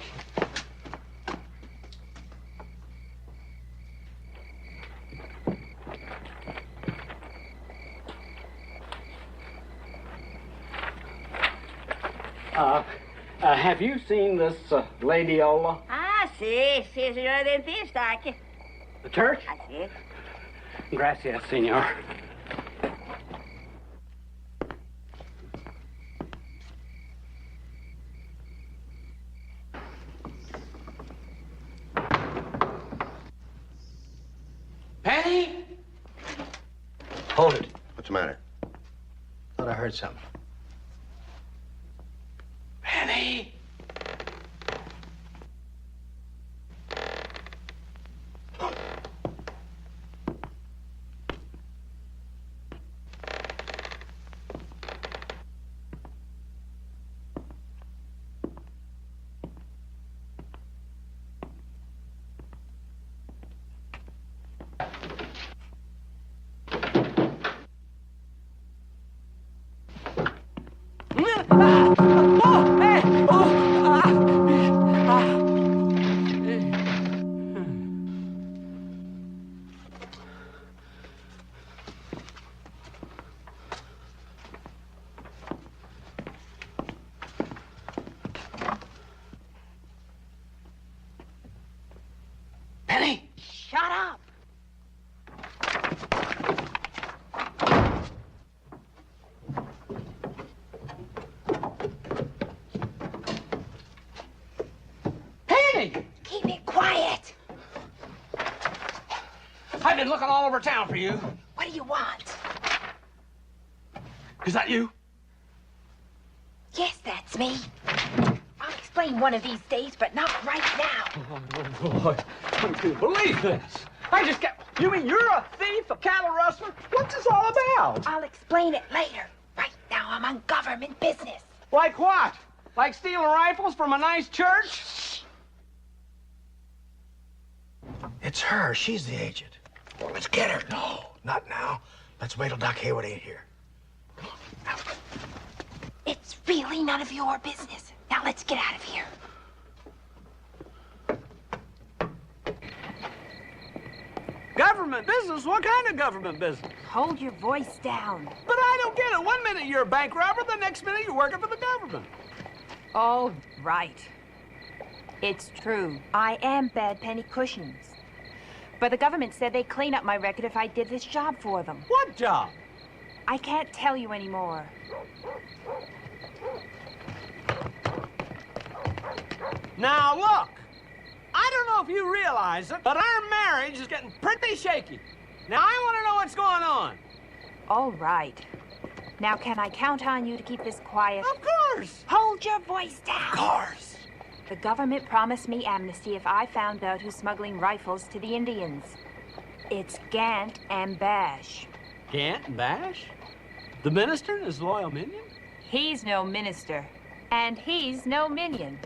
Have you seen this Lady Ola? Ah, sí. She's your dentist, Archie. The church? I see. Gracias, senor. Penny? Hold it. What's the matter? Thought I heard something. Penny? Penny! Shut up! Penny! Keep it quiet. I've been looking all over town for you. What do you want? Is that you? Yes, that's me. I'll explain one of these days, but not right now. Oh, boy. I can't believe this. I just got... You mean you're a thief, a cattle rustler? What's this all about? I'll explain it later. Right now, I'm on government business. Like what? Like stealing rifles from a nice church? It's her. She's the agent. Well, let's get her. No, not now. Let's wait till Doc Heywood ain't here. It's really none of your business. Now let's get out of here. Government business? What kind of government business? Hold your voice down. But I don't get it. One minute you're a bank robber, the next minute you're working for the government. Oh, right. It's true. I am Bad Penny Cushing's. But the government said they'd clean up my record if I did this job for them. What job? I can't tell you anymore. Now, look. I don't know if you realize it, but our marriage is getting pretty shaky. Now, I want to know what's going on. All right. Now, can I count on you to keep this quiet? Of course. Hold your voice down. Of course. The government promised me amnesty if I found out who's smuggling rifles to the Indians. It's Gant and Basch. Gant and Basch? The minister and his loyal minion? He's no minister, and he's no minion.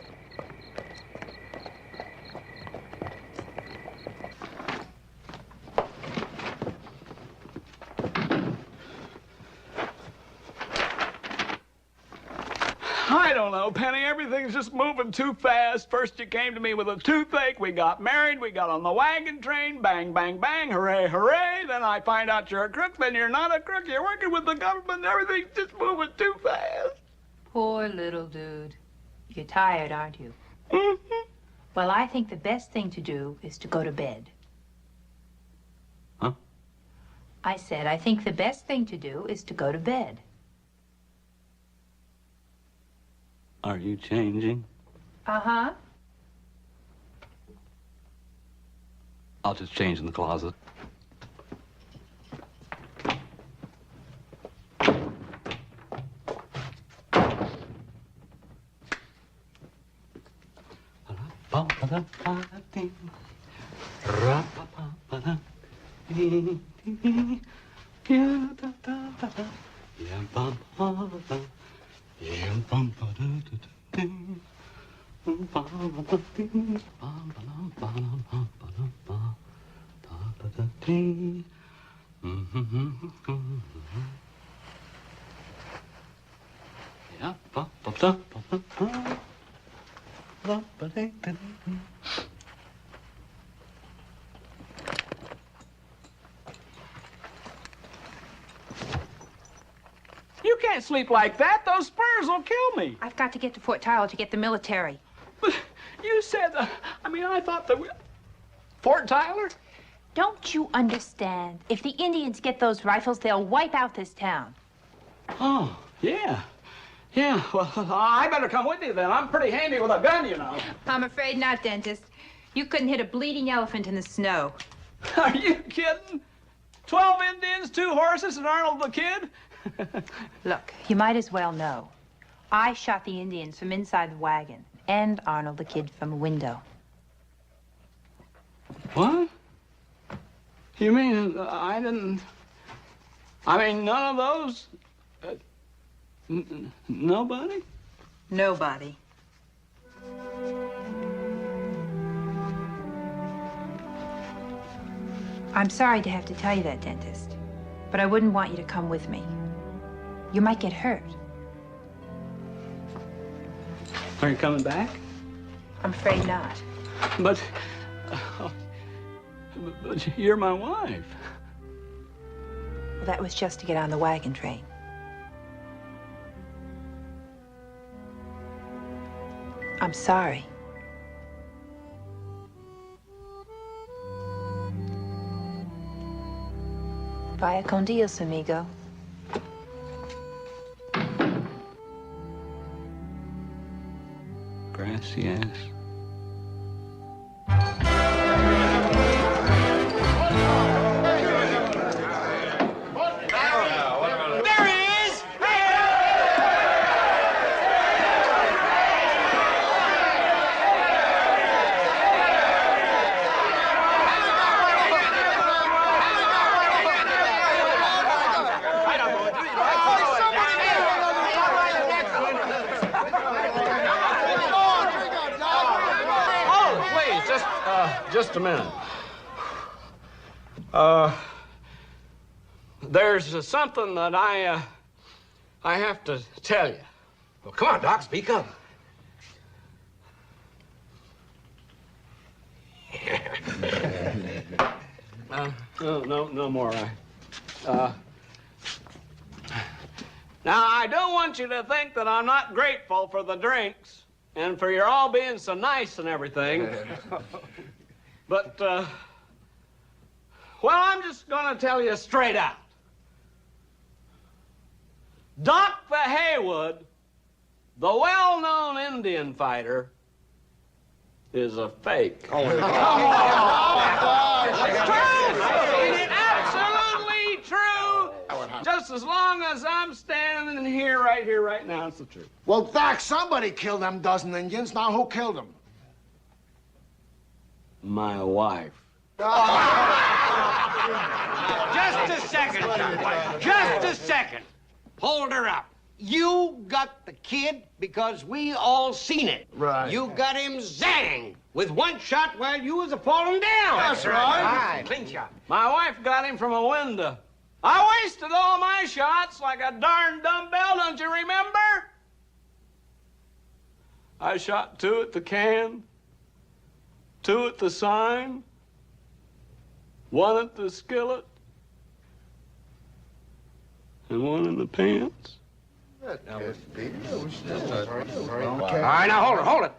I don't know, Penny. Everything's just moving too fast. First you came to me with a toothache. We got married. We got on the wagon train. Bang, bang, bang. Hooray, hooray. Then I find out you're a crook. Then you're not a crook. You're working with the government. Everything's just moving too fast. Poor little dude. You're tired, aren't you? Mm-hmm. Well, I think the best thing to do is to go to bed. Huh? I said, I think the best thing to do is to go to bed. Are you changing? Uh-huh. I'll just change in the closet. You can't sleep like that. Those spurs will kill me. I've got to get to Fort Tyler to get the military. But you said, I thought that Fort Tyler? Don't you understand? If the Indians get those rifles, they'll wipe out this town. Oh, yeah. Yeah, well, I better come with you then. I'm pretty handy with a gun, you know. I'm afraid not, dentist. You couldn't hit a bleeding elephant in the snow. Are you kidding? 12 Indians, 2 horses, and Arnold the Kid? Look, you might as well know. I shot the Indians from inside the wagon, and Arnold the Kid from a window. What? You mean I didn't... none of those... nobody? Nobody. I'm sorry to have to tell you that, dentist, but I wouldn't want you to come with me. You might get hurt. Are you coming back? I'm afraid not. But you're my wife. Well, that was just to get on the wagon train. I'm sorry. Vaya con Dios, amigo. Gracias. There he is! Just a minute. There's something that I have to tell you. Well, come on, Doc, speak up. No more. Now, I don't want you to think that I'm not grateful for the drinks and for your all being so nice and everything. But, well, I'm just going to tell you straight out. Doc the Heywood, the well-known Indian fighter, is a fake. It's absolutely true. Just as long as I'm standing here, right now, it's the truth. Well, Doc, somebody killed them dozen Indians. Now, who killed them? My wife. Just a second, Chuck. Just a second. Hold her up. You got the kid because we all seen it. Right. You got him zang with one shot while you was a-falling down. That's right. Clean shot. My wife got him from a window. I wasted all my shots like a darn dumbbell, don't you remember? I shot 2 at the can, 2 at the sign, 1 at the skillet, and 1 in the pants. All right, now hold it.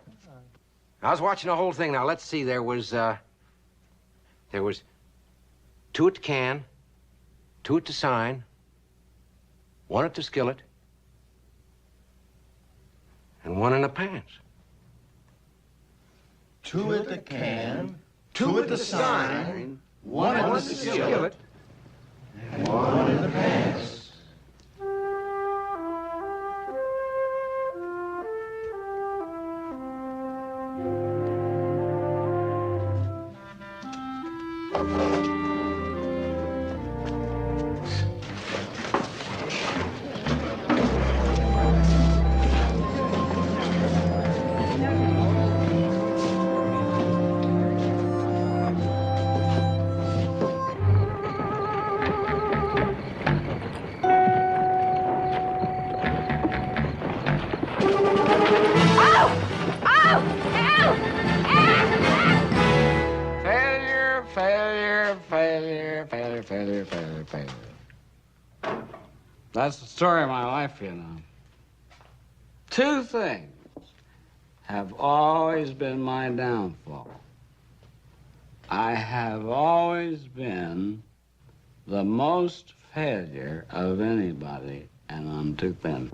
I was watching the whole thing. Now let's see. There was 2 at the can, 2 at the sign, 1 at the skillet, and 1 in the pants. 2 at the can, 2 at the sign, 1 at the skillet, and 1 in the pants. Failure. That's the story of my life, you know. 2 things have always been my downfall. I have always been the most failure of anybody, and I'm too thin.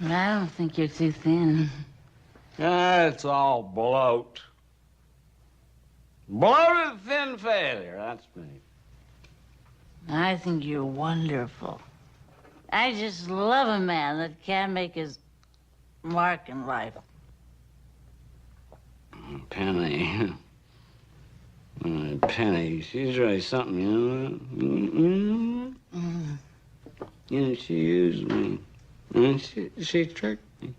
I don't think you're too thin. It's all bloat. Bloated thin failure, that's me. I think you're wonderful. I just love a man that can make his mark in life. Penny. Penny, she's really something, you know? You know, she used me. And she tricked me.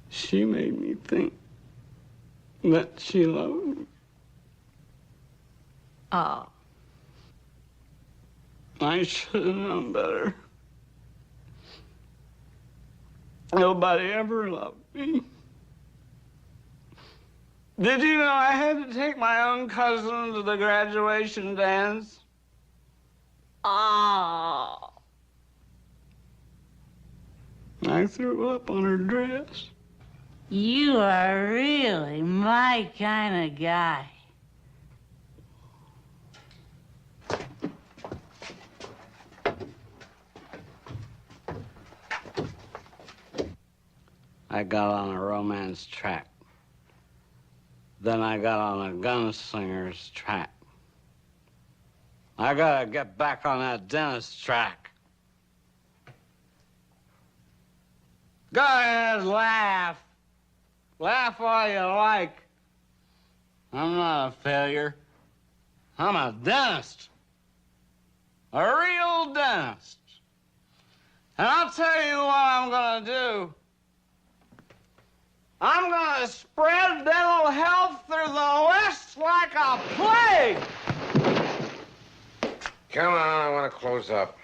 She made me think that she loved me. Oh. I should have known better. Nobody ever loved me. Did you know I had to take my own cousin to the graduation dance? Oh. I threw up on her dress. You are really my kind of guy. I got on a romance track. Then I got on a gunslinger's track. I gotta get back on that dentist track. Go ahead, laugh. Laugh all you like. I'm not a failure. I'm a dentist. A real dentist. And I'll tell you what I'm gonna do. I'm gonna spread dental health through the West like a plague. Come on, I want to close up.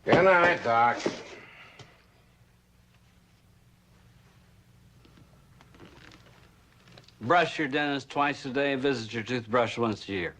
Good night, Doc. Brush your dentist twice a day, visit your toothbrush once a year.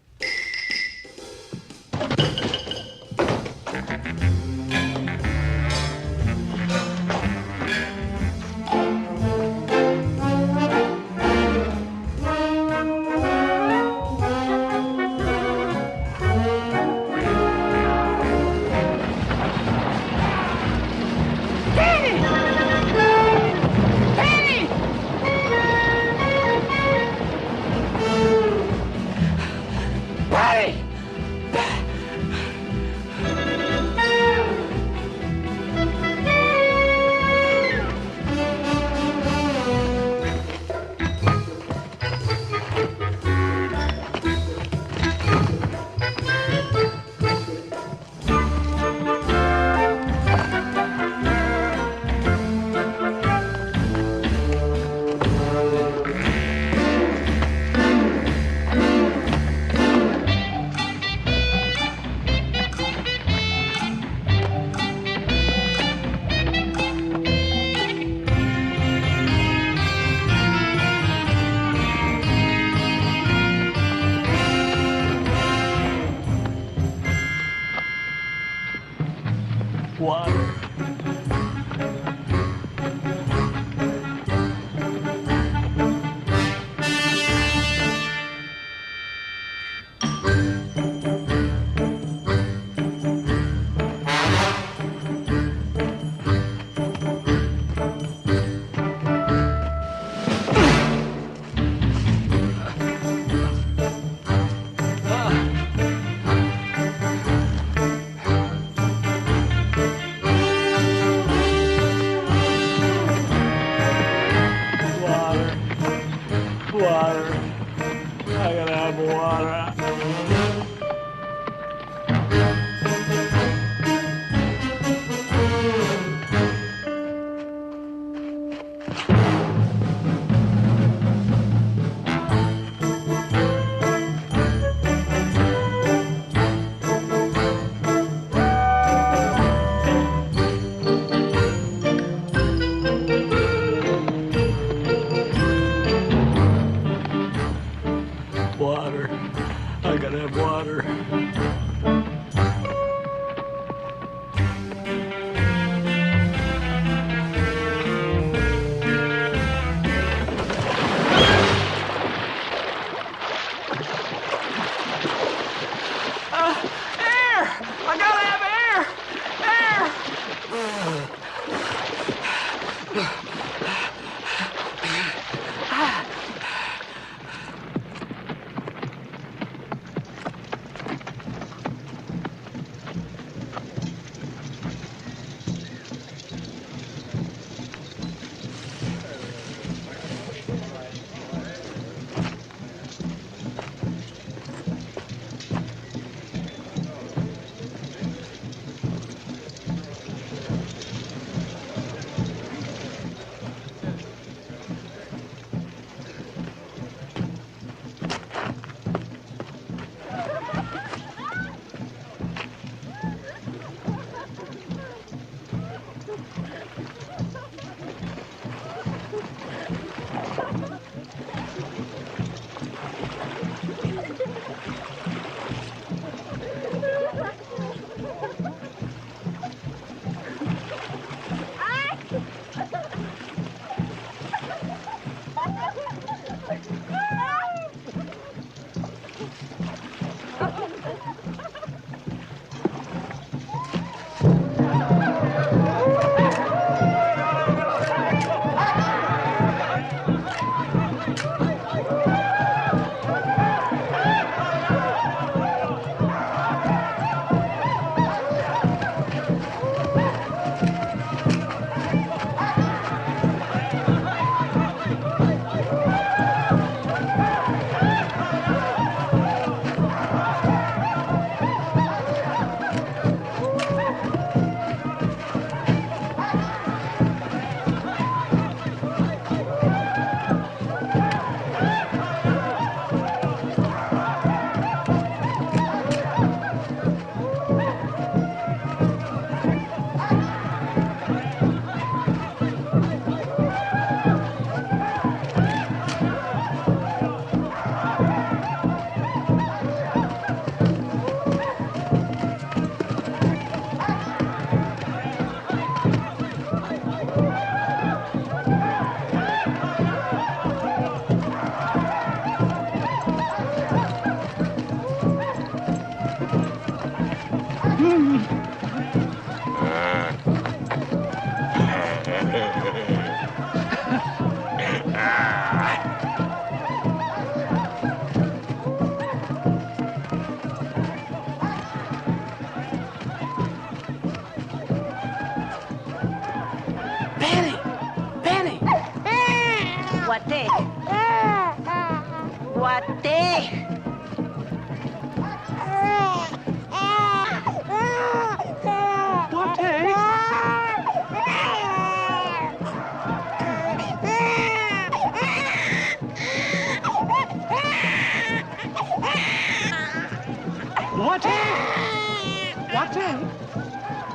Guate.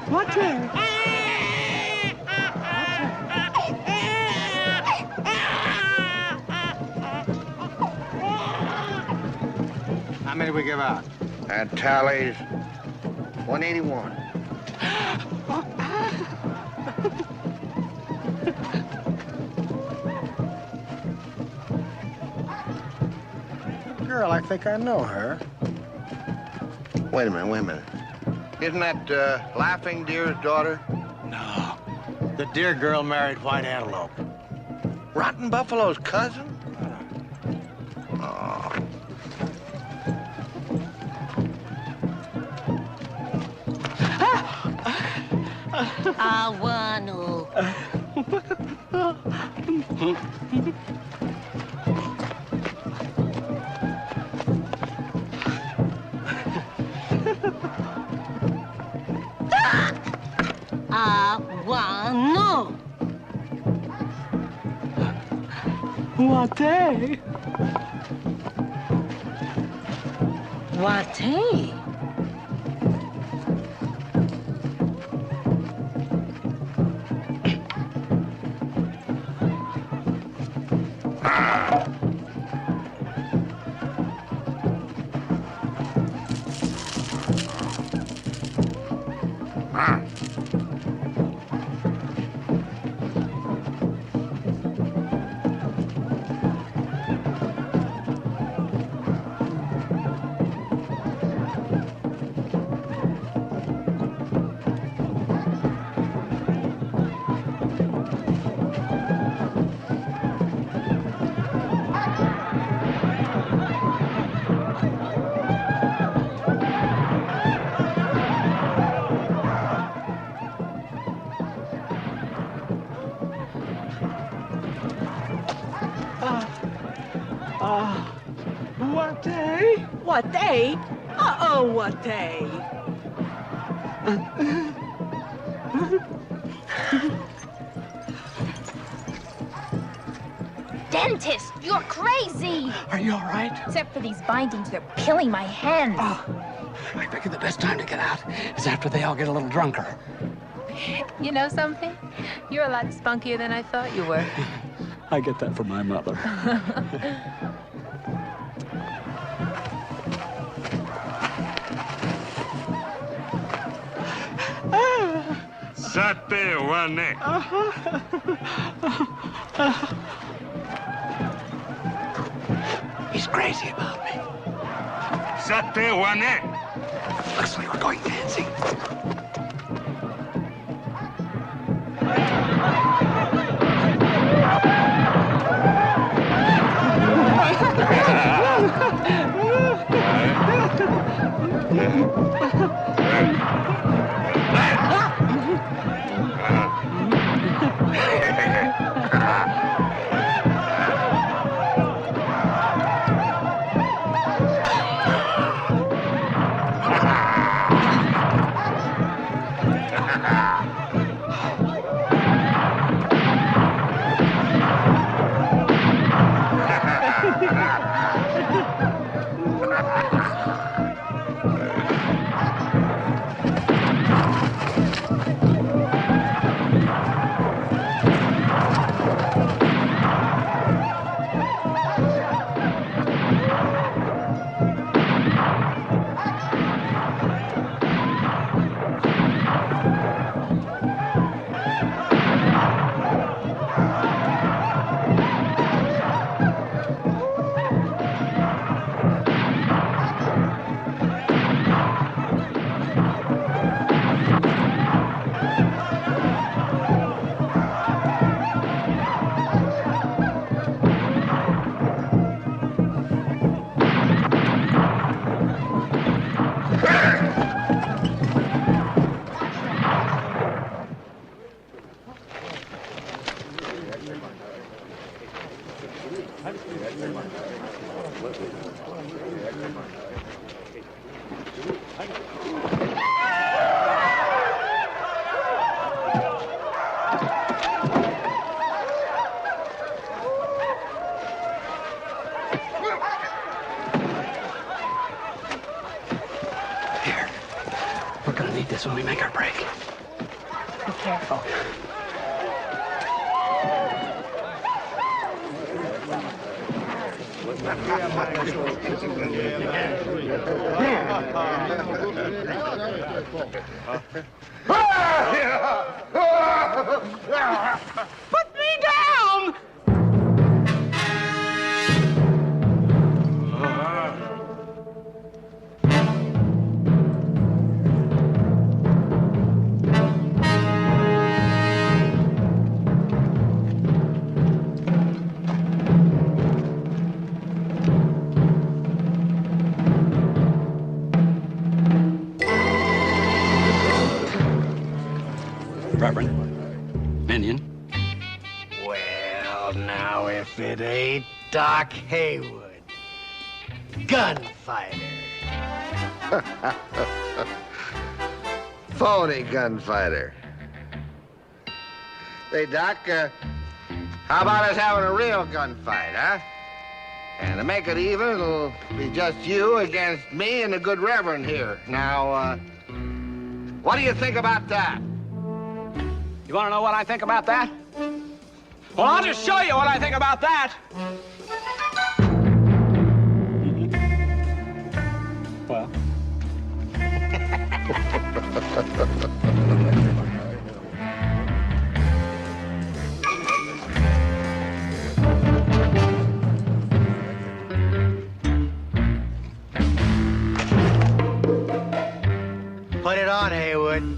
Guate. How many we give out? That tallies 181. Girl, I think I know her. Wait a minute. Isn't that Laughing Deer's daughter? No. The deer girl married White Antelope. Rotten Buffalo's cousin? Oh. I want Wate. Wate. What day? What day? Dentist, you're crazy! Are you all right? Except for these bindings, they're killing my hands. Oh, I figure the best time to get out is after they all get a little drunker. You know something? You're a lot spunkier than I thought you were. I get that from my mother. Sate wane. He's crazy about me. Sate wane. Looks like we're going dancing. When we make our break. Be careful. Put me down! Reverend, minion. Well, now if it ain't Doc Heywood, gunfighter. Phony gunfighter. Say, Doc, how about us having a real gunfight, huh? And to make it even, it'll be just you against me and the good Reverend here. Now, what do you think about that? You want to know what I think about that? Well, I'll just show you what I think about that. Well. Put it on, Heywood.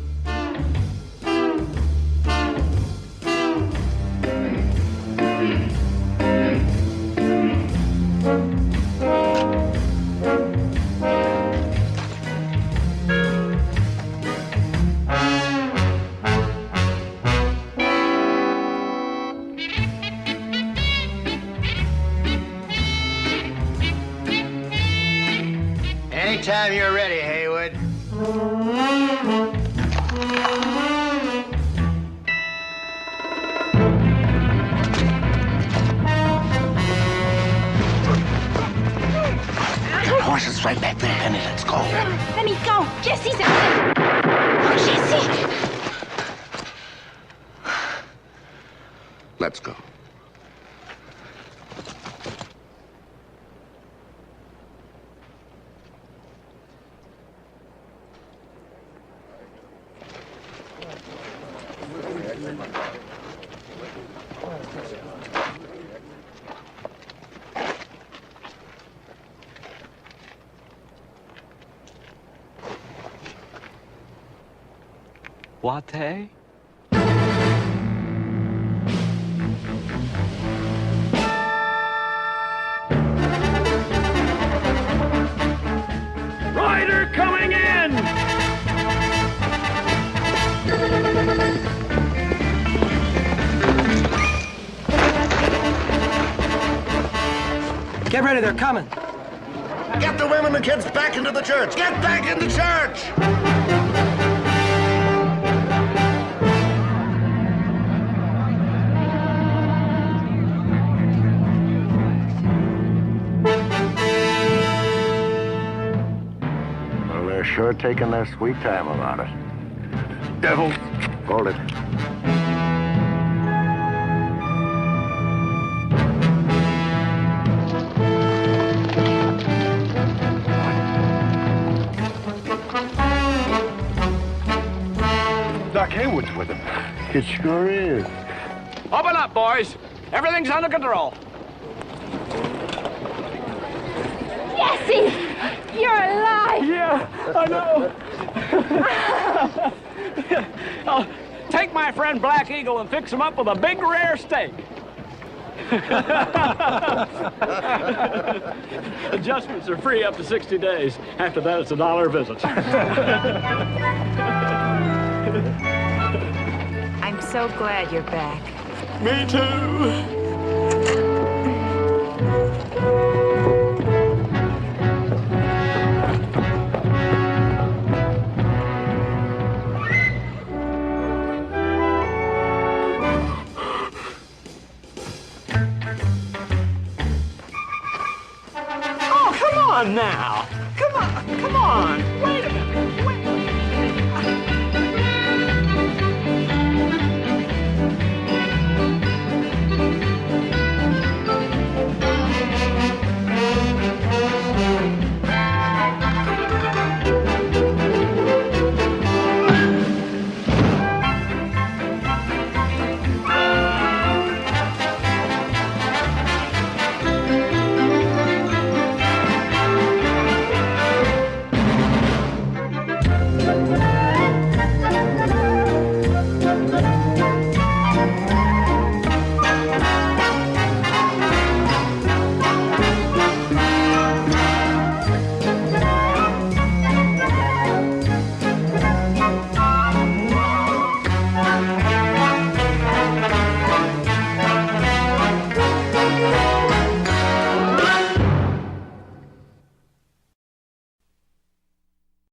Anytime you're ready, Heywood. The horse is right back there, Penny. Let's go. Penny, go. Jesse's out there. Oh, Jesse. Let's go. Latte? Rider coming in! Get ready, they're coming. Get the women and kids back into the church. Get back in the church! Well, they're sure taking their sweet time about it. Devils! Hold it. Doc Heywood's with him. It sure is. Open up, boys. Everything's under control. Jesse! You're alive! Yeah, I know. I'll take my friend Black Eagle and fix him up with a big rare steak. Adjustments are free up to 60 days. After that, it's $1 a visit. I'm so glad you're back. Me too. Oh, come on now. Come on.